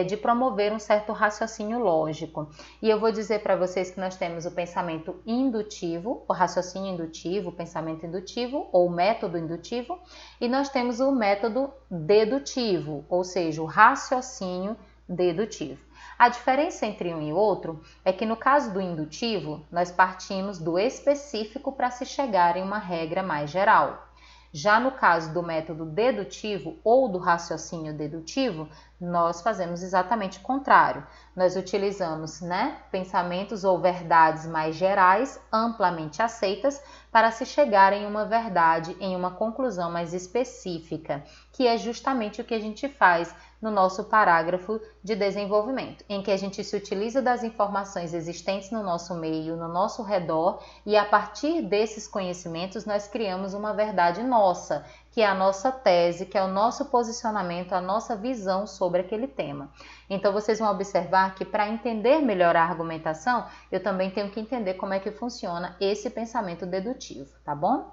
de promover um certo raciocínio lógico. E eu vou dizer para vocês que nós temos o pensamento indutivo, o raciocínio indutivo, o pensamento indutivo ou método indutivo, e nós temos o método dedutivo, ou seja, o raciocínio dedutivo. A diferença entre um e outro é que no caso do indutivo, nós partimos do específico para se chegar em uma regra mais geral. Já no caso do método dedutivo ou do raciocínio dedutivo, nós fazemos exatamente o contrário. Nós utilizamos, pensamentos ou verdades mais gerais, amplamente aceitas, para se chegar em uma verdade, em uma conclusão mais específica, que é justamente o que a gente faz no nosso parágrafo de desenvolvimento, em que a gente se utiliza das informações existentes no nosso meio, no nosso redor, e a partir desses conhecimentos nós criamos uma verdade nossa, que é a nossa tese, que é o nosso posicionamento, a nossa visão sobre aquele tema. Então vocês vão observar que para entender melhor a argumentação, eu também tenho que entender como é que funciona esse pensamento dedutivo, tá bom?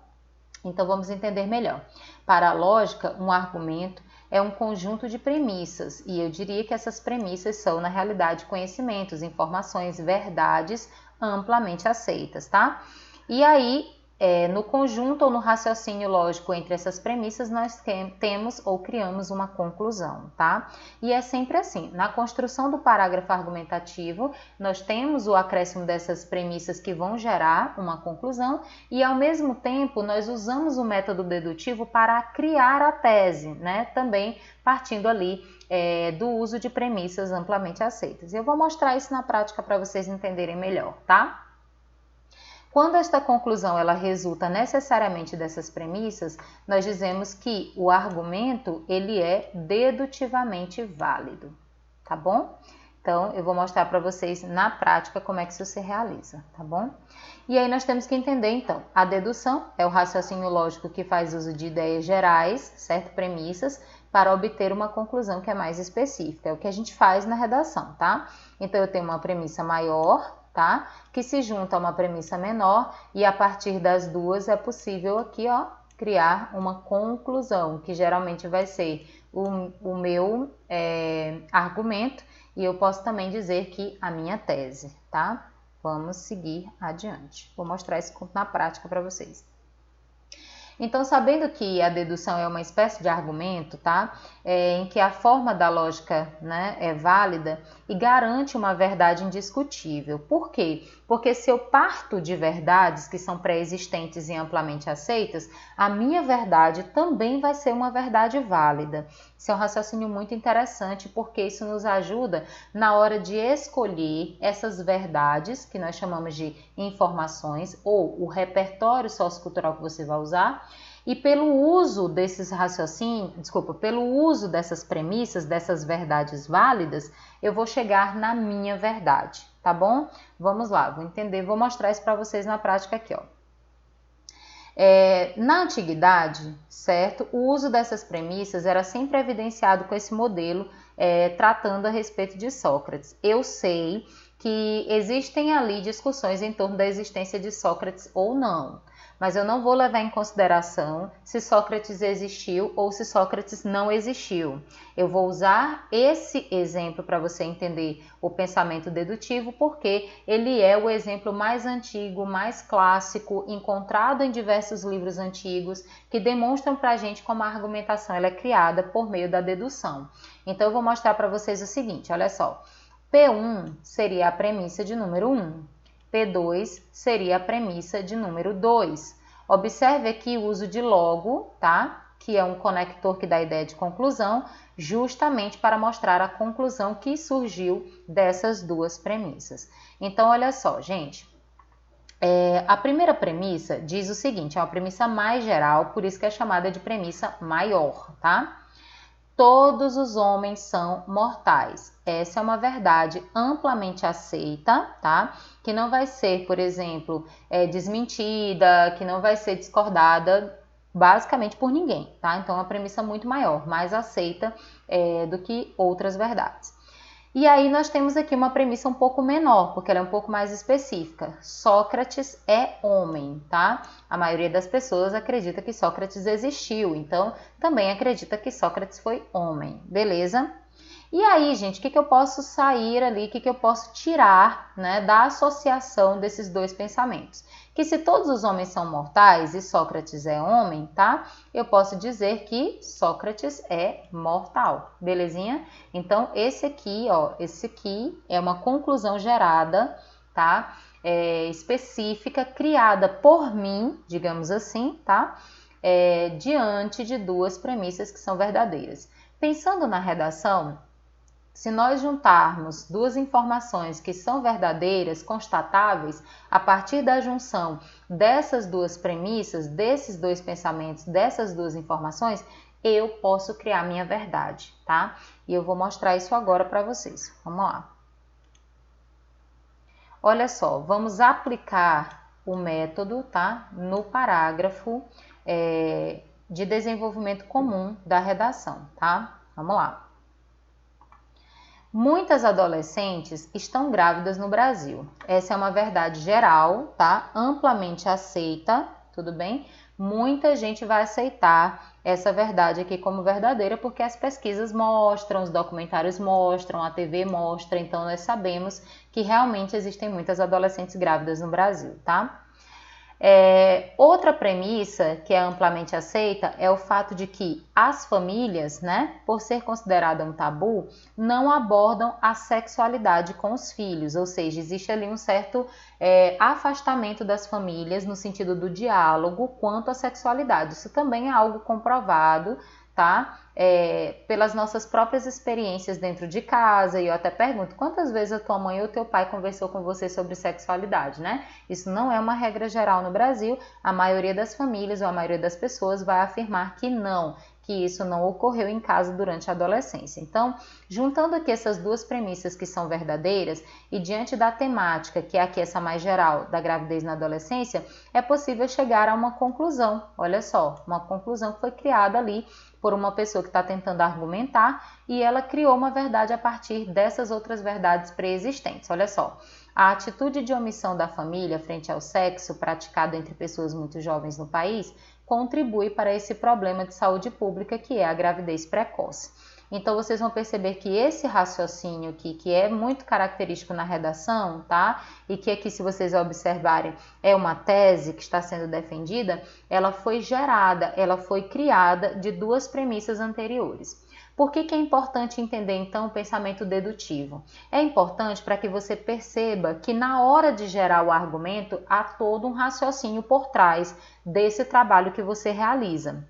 Então vamos entender melhor. Para a lógica, um argumento é um conjunto de premissas, e eu diria que essas premissas são, na realidade, conhecimentos, informações, verdades amplamente aceitas, tá? E aí, no conjunto ou no raciocínio lógico entre essas premissas, nós temos ou criamos uma conclusão, tá? E é sempre assim, na construção do parágrafo argumentativo, nós temos o acréscimo dessas premissas que vão gerar uma conclusão e, ao mesmo tempo, nós usamos o método dedutivo para criar a tese, também partindo ali do uso de premissas amplamente aceitas. Eu vou mostrar isso na prática para vocês entenderem melhor, tá? Quando esta conclusão ela resulta necessariamente dessas premissas, nós dizemos que o argumento ele é dedutivamente válido, tá bom? Então, eu vou mostrar para vocês na prática como é que isso se realiza, tá bom? E aí nós temos que entender, então, a dedução é o raciocínio lógico que faz uso de ideias gerais, certo? Premissas, para obter uma conclusão que é mais específica. É o que a gente faz na redação, tá? Então, eu tenho uma premissa maior, tá? Que se junta a uma premissa menor e a partir das duas é possível aqui, ó, criar uma conclusão, que geralmente vai ser o meu argumento, e eu posso também dizer que a minha tese, tá? Vamos seguir adiante. Vou mostrar isso na prática para vocês. Então, sabendo que a dedução é uma espécie de argumento, tá? Em que a forma da lógica, né, é válida e garante uma verdade indiscutível. Por quê? Porque se eu parto de verdades que são pré-existentes e amplamente aceitas, a minha verdade também vai ser uma verdade válida. Isso é um raciocínio muito interessante, porque isso nos ajuda na hora de escolher essas verdades, que nós chamamos de informações, ou o repertório sociocultural que você vai usar, e pelo uso desses raciocínios, pelo uso dessas premissas, dessas verdades válidas, eu vou chegar na minha verdade, tá bom? Vamos lá, vou entender, vou mostrar isso para vocês na prática aqui, ó. Na antiguidade, certo, o uso dessas premissas era sempre evidenciado com esse modelo, tratando a respeito de Sócrates. Eu sei que existem ali discussões em torno da existência de Sócrates ou não, mas eu não vou levar em consideração se Sócrates existiu ou se Sócrates não existiu. Eu vou usar esse exemplo para você entender o pensamento dedutivo, porque ele é o exemplo mais antigo, mais clássico, encontrado em diversos livros antigos, que demonstram para a gente como a argumentação ela é criada por meio da dedução. Então eu vou mostrar para vocês o seguinte, olha só. P1 seria a premissa de número 1. P2 seria a premissa de número 2. Observe aqui o uso de logo, tá? Que é um conector que dá a ideia de conclusão, justamente para mostrar a conclusão que surgiu dessas duas premissas. Então, olha só, gente. A primeira premissa diz o seguinte, é uma premissa mais geral, por isso que é chamada de premissa maior, tá? Todos os homens são mortais. Essa é uma verdade amplamente aceita, tá? Que não vai ser, por exemplo, desmentida, que não vai ser discordada basicamente por ninguém, tá? Então é uma premissa muito maior, mais aceita do que outras verdades. E aí nós temos aqui uma premissa um pouco menor, porque ela é um pouco mais específica. Sócrates é homem, tá? A maioria das pessoas acredita que Sócrates existiu, então também acredita que Sócrates foi homem, beleza? E aí, gente, o que eu posso sair ali, o que eu posso tirar, né, da associação desses dois pensamentos? Que se todos os homens são mortais e Sócrates é homem, tá? Eu posso dizer que Sócrates é mortal, belezinha? Então, esse aqui é uma conclusão gerada, tá? Específica, criada por mim, digamos assim, tá? Diante de duas premissas que são verdadeiras. Pensando na redação, se nós juntarmos duas informações que são verdadeiras, constatáveis, a partir da junção dessas duas premissas, desses dois pensamentos, dessas duas informações, eu posso criar minha verdade, tá? E eu vou mostrar isso agora para vocês. Vamos lá. Olha só, vamos aplicar o método, tá? No parágrafo de desenvolvimento comum da redação, tá? Vamos lá. Muitas adolescentes estão grávidas no Brasil. Essa é uma verdade geral, tá? Amplamente aceita, tudo bem? Muita gente vai aceitar essa verdade aqui como verdadeira porque as pesquisas mostram, os documentários mostram, a TV mostra, então nós sabemos que realmente existem muitas adolescentes grávidas no Brasil, tá? Outra premissa que é amplamente aceita é o fato de que as famílias, né, por ser considerada um tabu, não abordam a sexualidade com os filhos, ou seja, existe ali um certo afastamento das famílias no sentido do diálogo quanto à sexualidade. Isso também é algo comprovado, tá? Pelas nossas próprias experiências dentro de casa, e eu até pergunto, quantas vezes a tua mãe ou teu pai conversou com você sobre sexualidade, né? Isso não é uma regra geral no Brasil, a maioria das famílias ou a maioria das pessoas vai afirmar que não, que isso não ocorreu em casa durante a adolescência. Então, juntando aqui essas duas premissas que são verdadeiras e diante da temática, que é aqui essa mais geral da gravidez na adolescência, é possível chegar a uma conclusão, olha só, uma conclusão que foi criada ali por uma pessoa que está tentando argumentar e ela criou uma verdade a partir dessas outras verdades pré-existentes. Olha só, a atitude de omissão da família frente ao sexo praticado entre pessoas muito jovens no país contribui para esse problema de saúde pública que é a gravidez precoce. Então, vocês vão perceber que esse raciocínio aqui, que é muito característico na redação, tá? E que aqui, se vocês observarem, é uma tese que está sendo defendida, ela foi gerada, ela foi criada de duas premissas anteriores. Por que é importante entender, então, o pensamento dedutivo? É importante para que você perceba que na hora de gerar o argumento, há todo um raciocínio por trás desse trabalho que você realiza.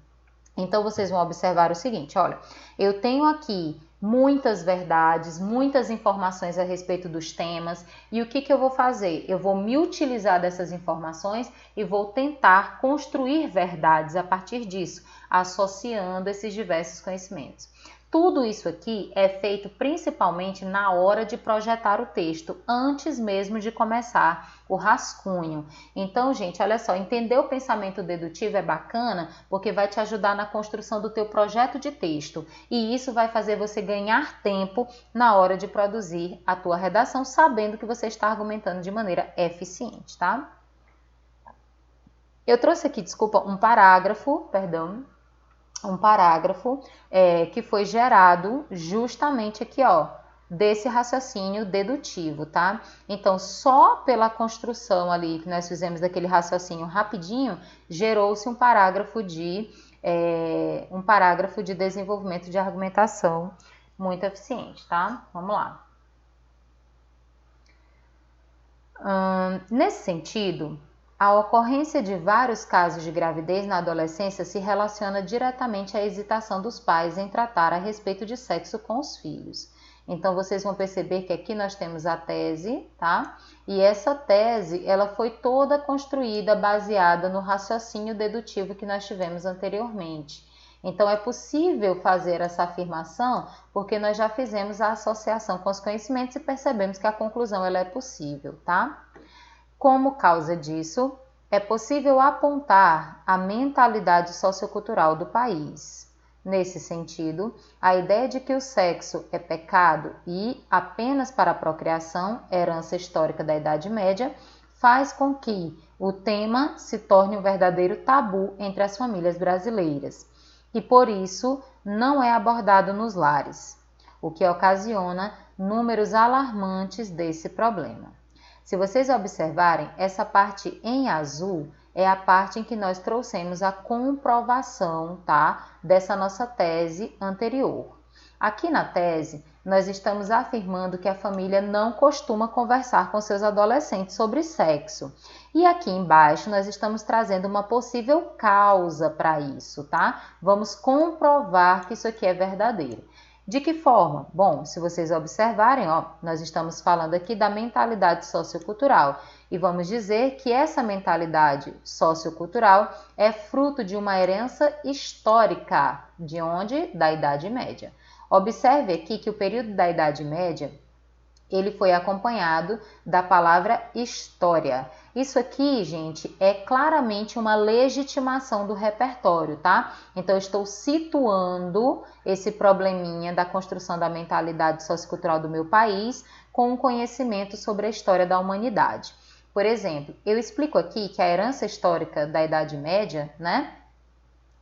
Então, vocês vão observar o seguinte, olha, eu tenho aqui muitas verdades, muitas informações a respeito dos temas, e o que eu vou fazer? Eu vou me utilizar dessas informações e vou tentar construir verdades a partir disso, associando esses diversos conhecimentos. Tudo isso aqui é feito principalmente na hora de projetar o texto, antes mesmo de começar o rascunho. Então, gente, olha só, entender o pensamento dedutivo é bacana porque vai te ajudar na construção do teu projeto de texto e isso vai fazer você ganhar tempo na hora de produzir a tua redação, sabendo que você está argumentando de maneira eficiente, tá? Eu trouxe aqui, desculpa, um parágrafo que foi gerado justamente aqui, ó, desse raciocínio dedutivo, tá? Então, só pela construção ali que nós fizemos daquele raciocínio rapidinho, gerou-se um parágrafo de desenvolvimento de argumentação muito eficiente, tá? Vamos lá. Nesse sentido, a ocorrência de vários casos de gravidez na adolescência se relaciona diretamente à hesitação dos pais em tratar a respeito de sexo com os filhos. Então, vocês vão perceber que aqui nós temos a tese, tá? E essa tese, ela foi toda construída baseada no raciocínio dedutivo que nós tivemos anteriormente. Então, é possível fazer essa afirmação porque nós já fizemos a associação com os conhecimentos e percebemos que a conclusão ela é possível, tá? Como causa disso, é possível apontar a mentalidade sociocultural do país. Nesse sentido, a ideia de que o sexo é pecado e apenas para a procriação, herança histórica da Idade Média, faz com que o tema se torne um verdadeiro tabu entre as famílias brasileiras e, por isso, não é abordado nos lares, o que ocasiona números alarmantes desse problema. Se vocês observarem, essa parte em azul é a parte em que nós trouxemos a comprovação, tá, dessa nossa tese anterior. Aqui na tese, nós estamos afirmando que a família não costuma conversar com seus adolescentes sobre sexo. E aqui embaixo nós estamos trazendo uma possível causa para isso, tá? Vamos comprovar que isso aqui é verdadeiro. De que forma? Bom, se vocês observarem, ó, nós estamos falando aqui da mentalidade sociocultural e vamos dizer que essa mentalidade sociocultural é fruto de uma herança histórica, de onde? Da Idade Média. Observe aqui que o período da Idade Média ele foi acompanhado da palavra história. Isso aqui, gente, é claramente uma legitimação do repertório, tá? Então, eu estou situando esse probleminha da construção da mentalidade sociocultural do meu país com um conhecimento sobre a história da humanidade. Por exemplo, eu explico aqui que a herança histórica da Idade Média, né?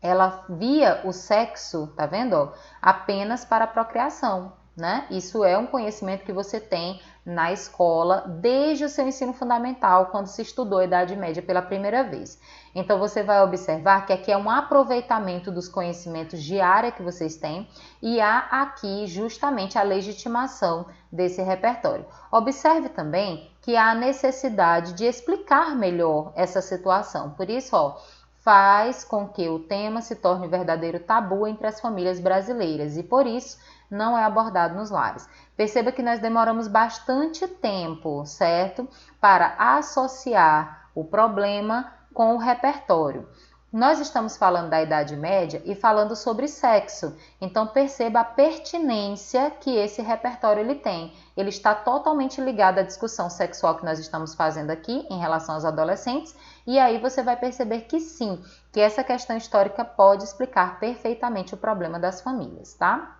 Ela via o sexo, tá vendo? Apenas para a procriação. Né? Isso é um conhecimento que você tem na escola desde o seu ensino fundamental, quando se estudou a Idade Média pela primeira vez. Então, você vai observar que aqui é um aproveitamento dos conhecimentos de área que vocês têm e há aqui justamente a legitimação desse repertório. Observe também que há a necessidade de explicar melhor essa situação. Por isso, ó, faz com que o tema se torne um verdadeiro tabu entre as famílias brasileiras e, por isso, não é abordado nos lares. Perceba que nós demoramos bastante tempo, certo? Para associar o problema com o repertório. Nós estamos falando da Idade Média e falando sobre sexo. Então, perceba a pertinência que esse repertório ele tem. Ele está totalmente ligado à discussão sexual que nós estamos fazendo aqui em relação aos adolescentes. E aí você vai perceber que sim, que essa questão histórica pode explicar perfeitamente o problema das famílias, tá?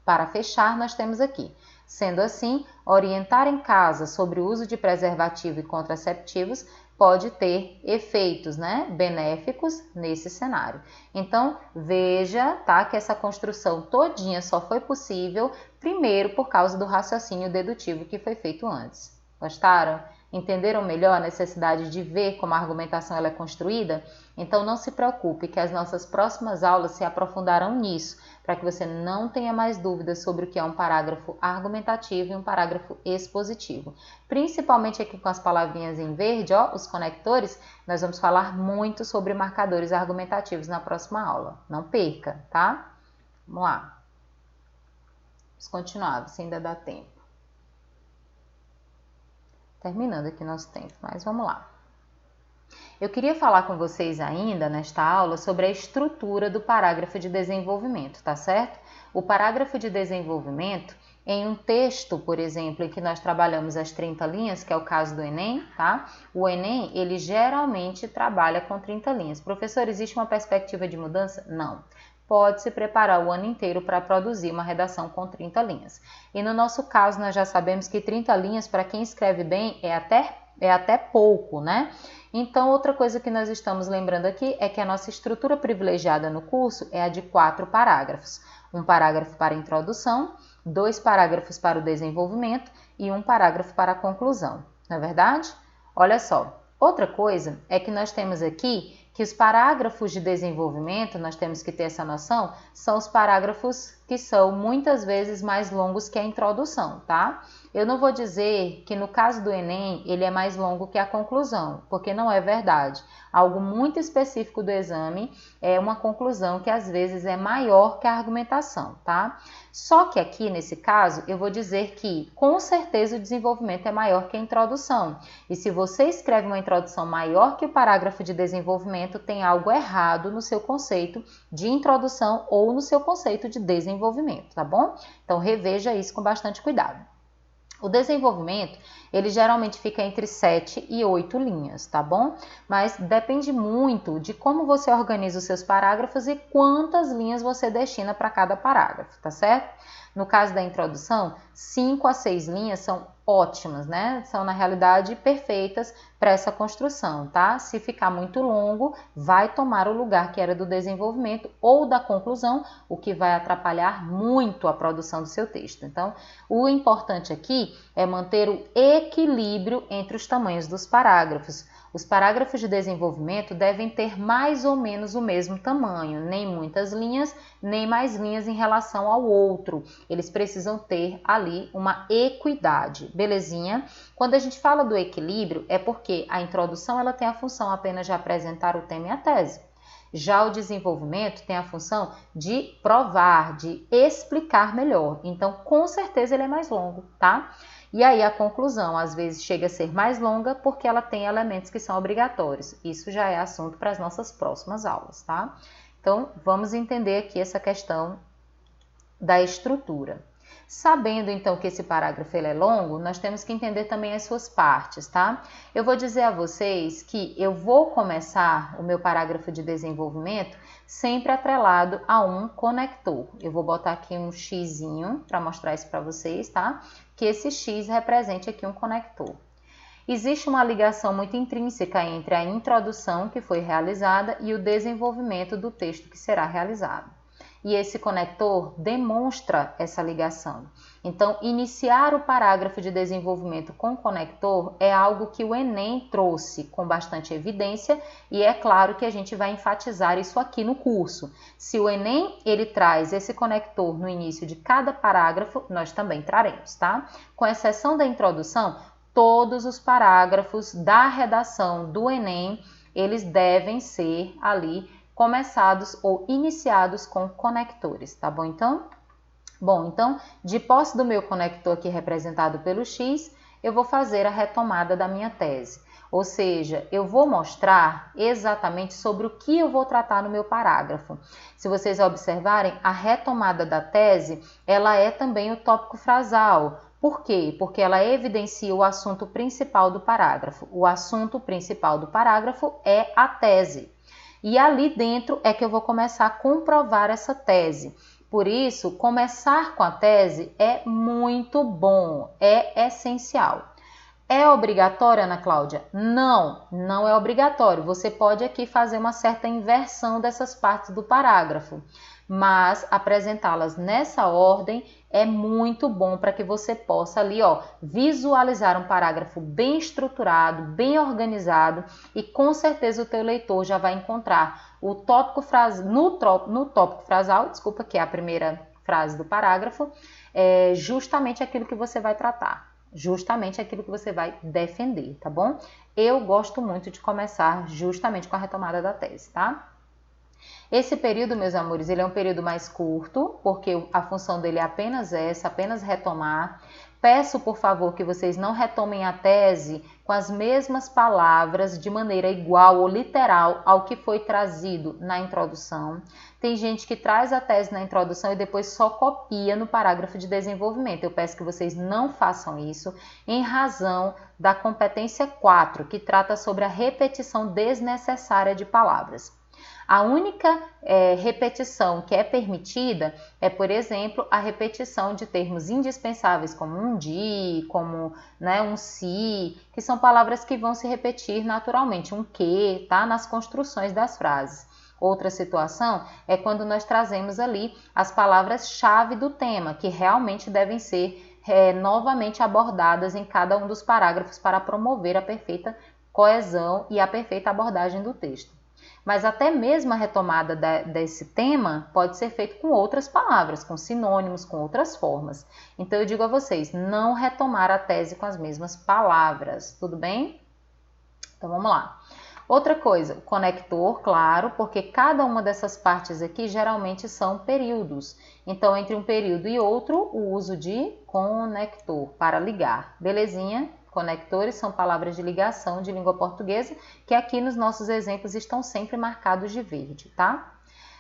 Para fechar, nós temos aqui: sendo assim, orientar em casa sobre o uso de preservativo e contraceptivos pode ter efeitos, né, benéficos nesse cenário. Então, veja, tá, que essa construção todinha só foi possível, primeiro, por causa do raciocínio dedutivo que foi feito antes. Gostaram? Entenderam melhor a necessidade de ver como a argumentação ela é construída? Então, não se preocupe que as nossas próximas aulas se aprofundarão nisso, para que você não tenha mais dúvidas sobre o que é um parágrafo argumentativo e um parágrafo expositivo. Principalmente aqui com as palavrinhas em verde, ó, os conectores, nós vamos falar muito sobre marcadores argumentativos na próxima aula. Não perca, tá? Vamos lá. Vamos continuar, se ainda dá tempo. Terminando aqui nosso tempo, mas vamos lá. Eu queria falar com vocês ainda nesta aula sobre a estrutura do parágrafo de desenvolvimento, tá certo? O parágrafo de desenvolvimento, em um texto, por exemplo, em que nós trabalhamos as 30 linhas, que é o caso do Enem, tá? O Enem, ele geralmente trabalha com 30 linhas. Professor, existe uma perspectiva de mudança? Não. Pode se preparar o ano inteiro para produzir uma redação com 30 linhas. E no nosso caso, nós já sabemos que 30 linhas, para quem escreve bem, é até pouco, né? Então, outra coisa que nós estamos lembrando aqui é que a nossa estrutura privilegiada no curso é a de 4 parágrafos. Um parágrafo para a introdução, 2 parágrafos para o desenvolvimento e 1 parágrafo para a conclusão. Não é verdade? Olha só, outra coisa é que nós temos aqui que os parágrafos de desenvolvimento, nós temos que ter essa noção, são os parágrafos que são muitas vezes mais longos que a introdução, tá? Eu não vou dizer que no caso do Enem ele é mais longo que a conclusão, porque não é verdade. Algo muito específico do exame é uma conclusão que às vezes é maior que a argumentação, tá? Só que aqui nesse caso eu vou dizer que com certeza o desenvolvimento é maior que a introdução. E se você escreve uma introdução maior que o parágrafo de desenvolvimento, tem algo errado no seu conceito de introdução ou no seu conceito de desenvolvimento, tá bom? Então reveja isso com bastante cuidado. O desenvolvimento, ele geralmente fica entre 7 e 8 linhas, tá bom? Mas depende muito de como você organiza os seus parágrafos e quantas linhas você destina para cada parágrafo, tá certo? No caso da introdução, 5 a 6 linhas são ótimas, né? São, na realidade, perfeitas para essa construção, tá? Se ficar muito longo, vai tomar o lugar que era do desenvolvimento ou da conclusão, o que vai atrapalhar muito a produção do seu texto. Então, o importante aqui é manter o equilíbrio entre os tamanhos dos parágrafos. Os parágrafos de desenvolvimento devem ter mais ou menos o mesmo tamanho, nem muitas linhas, nem mais linhas em relação ao outro. Eles precisam ter ali uma equidade, belezinha? Quando a gente fala do equilíbrio, é porque a introdução ela tem a função apenas de apresentar o tema e a tese. Já o desenvolvimento tem a função de provar, de explicar melhor. Então, com certeza ele é mais longo, tá? E aí a conclusão às vezes chega a ser mais longa porque ela tem elementos que são obrigatórios. Isso já é assunto para as nossas próximas aulas, tá? Então, vamos entender aqui essa questão da estrutura. Sabendo então que esse parágrafo ele é longo, nós temos que entender também as suas partes, tá? Eu vou dizer a vocês que eu vou começar o meu parágrafo de desenvolvimento sempre atrelado a um conector. Eu vou botar aqui um xizinho para mostrar isso para vocês, tá? Que esse X represente aqui um conector. Existe uma ligação muito intrínseca entre a introdução que foi realizada e o desenvolvimento do texto que será realizado. E esse conector demonstra essa ligação. Então, iniciar o parágrafo de desenvolvimento com conector é algo que o Enem trouxe com bastante evidência e é claro que a gente vai enfatizar isso aqui no curso. Se o Enem ele traz esse conector no início de cada parágrafo, nós também traremos, tá? Com exceção da introdução, todos os parágrafos da redação do Enem, eles devem ser ali começados ou iniciados com conectores, tá bom então? Bom, então, de posse do meu conector aqui representado pelo X, eu vou fazer a retomada da minha tese. Ou seja, eu vou mostrar exatamente sobre o que eu vou tratar no meu parágrafo. Se vocês observarem, a retomada da tese, ela é também o tópico frasal. Por quê? Porque ela evidencia o assunto principal do parágrafo. O assunto principal do parágrafo é a tese. E ali dentro é que eu vou começar a comprovar essa tese. Por isso, começar com a tese é muito bom, é essencial. É obrigatório, Ana Cláudia? Não, não é obrigatório. Você pode aqui fazer uma certa inversão dessas partes do parágrafo, mas apresentá-las nessa ordem é muito bom para que você possa ali, visualizar um parágrafo bem estruturado, bem organizado e com certeza o teu leitor já vai encontrar o tópico no tópico frasal, que é a primeira frase do parágrafo, justamente aquilo que você vai tratar. Justamente aquilo que você vai defender, tá bom? Eu gosto muito de começar justamente com a retomada da tese, tá? Esse período, meus amores, ele é um período mais curto, porque a função dele é apenas essa, apenas retomar. Peço, por favor, que vocês não retomem a tese com as mesmas palavras de maneira igual ou literal ao que foi trazido na introdução. Tem gente que traz a tese na introdução e depois só copia no parágrafo de desenvolvimento. Eu peço que vocês não façam isso em razão da competência 4, que trata sobre a repetição desnecessária de palavras. A única repetição que é permitida é, por exemplo, a repetição de termos indispensáveis como um de, como um se, que são palavras que vão se repetir naturalmente, um que, tá? Nas construções das frases. Outra situação é quando nós trazemos ali as palavras-chave do tema, que realmente devem ser novamente abordadas em cada um dos parágrafos para promover a perfeita coesão e a perfeita abordagem do texto. Mas até mesmo a retomada desse tema pode ser feito com outras palavras, com sinônimos, com outras formas. Então eu digo a vocês, não retomar a tese com as mesmas palavras, tudo bem? Então vamos lá. Outra coisa, o conector, claro, porque cada uma dessas partes aqui geralmente são períodos. Então entre um período e outro, o uso de conector para ligar, belezinha? Conectores são palavras de ligação de língua portuguesa que aqui nos nossos exemplos estão sempre marcados de verde, tá?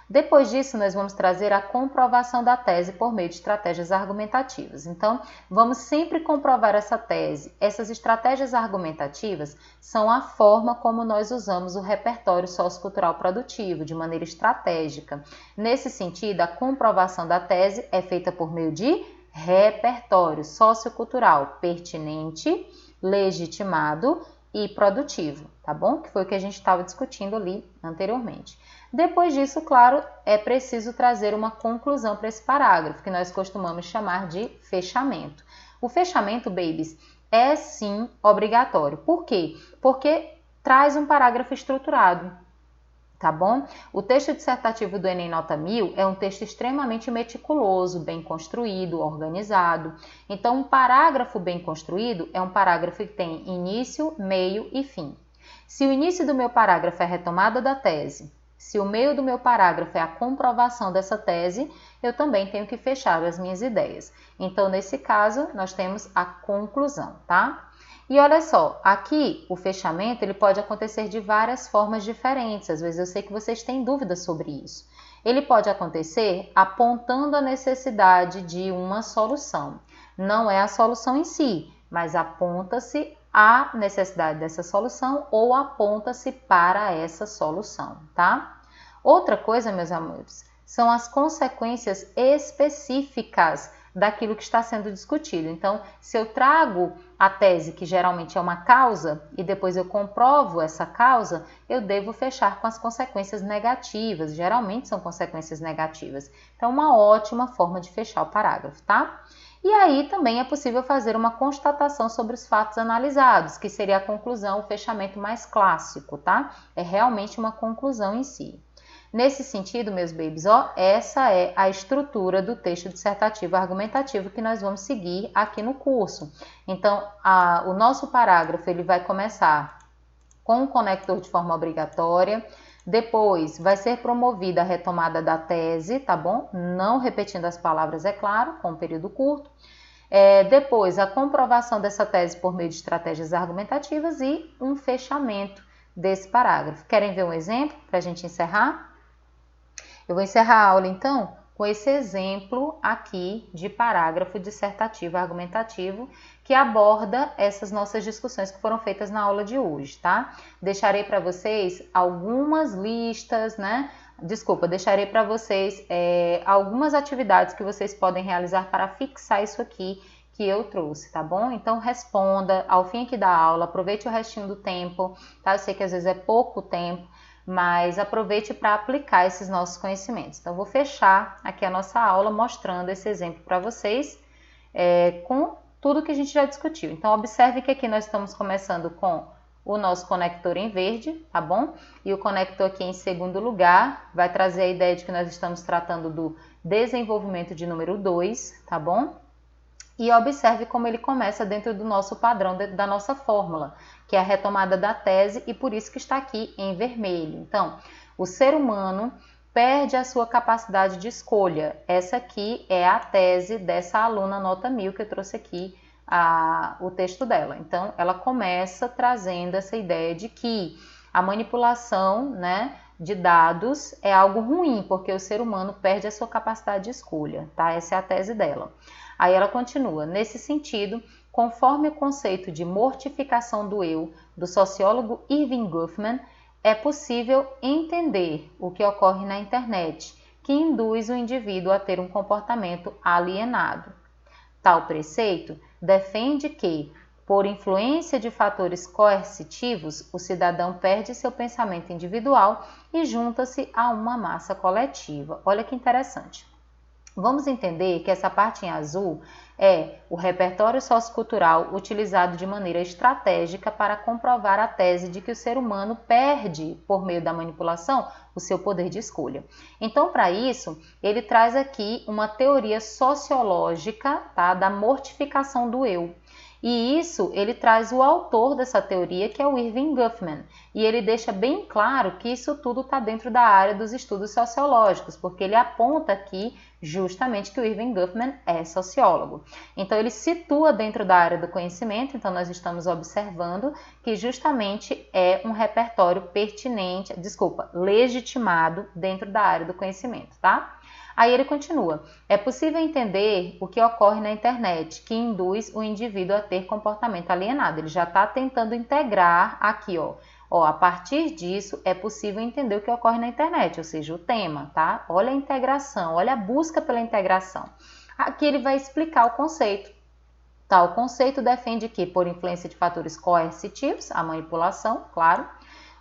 Depois disso, nós vamos trazer a comprovação da tese por meio de estratégias argumentativas. Então, vamos sempre comprovar essa tese. Essas estratégias argumentativas são a forma como nós usamos o repertório sociocultural produtivo, de maneira estratégica. Nesse sentido, a comprovação da tese é feita por meio de repertório sociocultural pertinente, legitimado e produtivo, tá bom? Que foi o que a gente estava discutindo ali anteriormente. Depois disso, claro, é preciso trazer uma conclusão para esse parágrafo, que nós costumamos chamar de fechamento. O fechamento, babies, é sim obrigatório. Por quê? Porque traz um parágrafo estruturado, tá bom? O texto dissertativo do Enem Nota 1000 é um texto extremamente meticuloso, bem construído, organizado. Então, um parágrafo bem construído é um parágrafo que tem início, meio e fim. Se o início do meu parágrafo é a retomada da tese, se o meio do meu parágrafo é a comprovação dessa tese, eu também tenho que fechar as minhas ideias. Então, nesse caso, nós temos a conclusão, tá? E olha só, aqui o fechamento ele pode acontecer de várias formas diferentes. Às vezes eu sei que vocês têm dúvidas sobre isso. Ele pode acontecer apontando a necessidade de uma solução. Não é a solução em si, mas aponta-se a necessidade dessa solução ou aponta-se para essa solução, tá? Outra coisa, meus amores, são as consequências específicas daquilo que está sendo discutido. Então, se eu trago a tese, que geralmente é uma causa, e depois eu comprovo essa causa, eu devo fechar com as consequências negativas. Geralmente são consequências negativas. Então, uma ótima forma de fechar o parágrafo, tá? E aí também é possível fazer uma constatação sobre os fatos analisados, que seria a conclusão, o fechamento mais clássico, tá? É realmente uma conclusão em si. Nesse sentido, meus babies, essa é a estrutura do texto dissertativo argumentativo que nós vamos seguir aqui no curso. Então, o nosso parágrafo ele vai começar com o conector de forma obrigatória, depois vai ser promovida a retomada da tese, tá bom? Não repetindo as palavras, é claro, com um período curto. Depois, a comprovação dessa tese por meio de estratégias argumentativas e um fechamento desse parágrafo. Querem ver um exemplo para a gente encerrar? Eu vou encerrar a aula, então, com esse exemplo aqui de parágrafo dissertativo argumentativo que aborda essas nossas discussões que foram feitas na aula de hoje, tá? Deixarei para vocês algumas listas, né? deixarei para vocês algumas atividades que vocês podem realizar para fixar isso aqui que eu trouxe, tá bom? Então responda ao fim aqui da aula, aproveite o restinho do tempo, tá? Eu sei que às vezes é pouco tempo, mas aproveite para aplicar esses nossos conhecimentos. Então vou fechar aqui a nossa aula mostrando esse exemplo para vocês com tudo que a gente já discutiu. Então observe que aqui nós estamos começando com o nosso conector em verde, tá bom? E o conector aqui em segundo lugar vai trazer a ideia de que nós estamos tratando do desenvolvimento de número 2, tá bom? E observe como ele começa dentro do nosso padrão, dentro da nossa fórmula, que é a retomada da tese e por isso que está aqui em vermelho. Então, o ser humano perde a sua capacidade de escolha. Essa aqui é a tese dessa aluna nota 1000 que eu trouxe aqui o texto dela. Então, ela começa trazendo essa ideia de que a manipulação, né, de dados é algo ruim, porque o ser humano perde a sua capacidade de escolha, tá? Essa é a tese dela. Aí ela continua, nesse sentido, conforme o conceito de mortificação do eu do sociólogo Irving Goffman, é possível entender o que ocorre na internet, que induz o indivíduo a ter um comportamento alienado. Tal preceito defende que, por influência de fatores coercitivos, o cidadão perde seu pensamento individual e junta-se a uma massa coletiva. Olha que interessante. Vamos entender que essa parte em azul é o repertório sociocultural utilizado de maneira estratégica para comprovar a tese de que o ser humano perde, por meio da manipulação, o seu poder de escolha. Então, para isso, ele traz aqui uma teoria sociológica, tá, da mortificação do eu. E isso ele traz o autor dessa teoria, que é o Irving Goffman. E ele deixa bem claro que isso tudo está dentro da área dos estudos sociológicos, porque ele aponta aqui justamente que o Irving Goffman é sociólogo. Então ele situa dentro da área do conhecimento, então nós estamos observando que justamente é um repertório pertinente, legitimado dentro da área do conhecimento, tá? Aí ele continua, é possível entender o que ocorre na internet, que induz o indivíduo a ter comportamento alienado. Ele já está tentando integrar aqui, a partir disso é possível entender o que ocorre na internet, ou seja, o tema, tá? Olha a integração, olha a busca pela integração. Aqui ele vai explicar o conceito. Tá, o conceito defende que, por influência de fatores coercitivos, a manipulação, claro,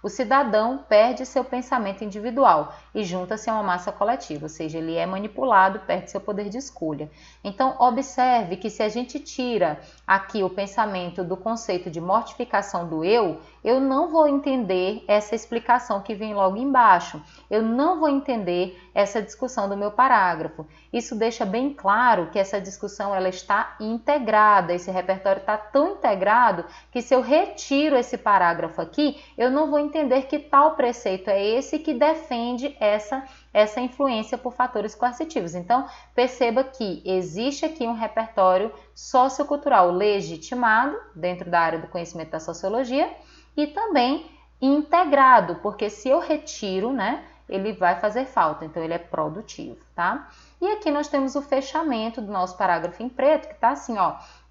o cidadão perde seu pensamento individual e junta-se a uma massa coletiva, ou seja, ele é manipulado, perde seu poder de escolha. Então, observe que se a gente tira aqui o pensamento do conceito de mortificação do eu não vou entender essa explicação que vem logo embaixo, eu não vou entender essa discussão do meu parágrafo. Isso deixa bem claro que essa discussão ela está integrada, esse repertório está tão integrado que se eu retiro esse parágrafo aqui, eu não vou entender que tal preceito é esse que defende essa influência por fatores coercitivos. Então, perceba que existe aqui um repertório sociocultural legitimado dentro da área do conhecimento da sociologia e também integrado, porque se eu retiro, né, ele vai fazer falta, então ele é produtivo, tá? E aqui nós temos o fechamento do nosso parágrafo em preto, que está assim,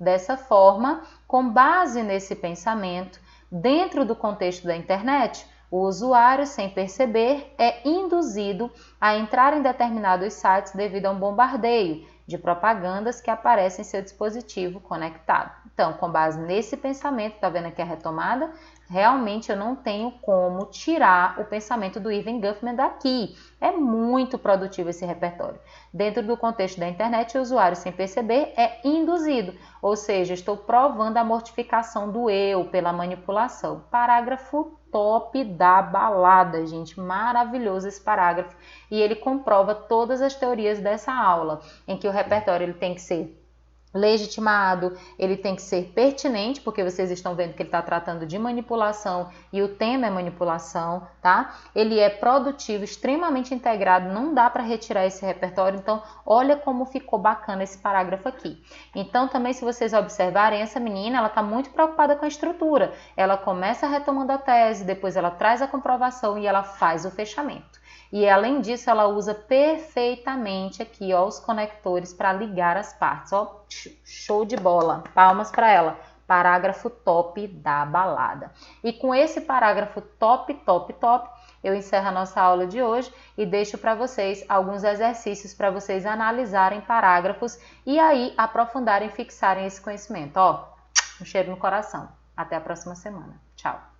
dessa forma, com base nesse pensamento, dentro do contexto da internet, o usuário, sem perceber, é induzido a entrar em determinados sites devido a um bombardeio de propagandas que aparecem em seu dispositivo conectado. Então, com base nesse pensamento, tá vendo aqui a retomada? Realmente eu não tenho como tirar o pensamento do Irving Goffman daqui. É muito produtivo esse repertório. Dentro do contexto da internet, o usuário, sem perceber, é induzido. Ou seja, estou provando a mortificação do eu pela manipulação. Parágrafo top da balada, gente. Maravilhoso esse parágrafo. E ele comprova todas as teorias dessa aula, em que o repertório ele tem que ser legitimado, ele tem que ser pertinente, porque vocês estão vendo que ele está tratando de manipulação e o tema é manipulação, tá? Ele é produtivo, extremamente integrado, não dá para retirar esse repertório, então olha como ficou bacana esse parágrafo aqui. Então também, se vocês observarem, essa menina, ela está muito preocupada com a estrutura, ela começa retomando a tese, depois ela traz a comprovação e ela faz o fechamento. E além disso, ela usa perfeitamente aqui, os conectores para ligar as partes, show de bola, palmas para ela. Parágrafo top da balada. E com esse parágrafo top, eu encerro a nossa aula de hoje e deixo para vocês alguns exercícios para vocês analisarem parágrafos e aí aprofundarem e fixarem esse conhecimento. Ó, um cheiro no coração. Até a próxima semana. Tchau!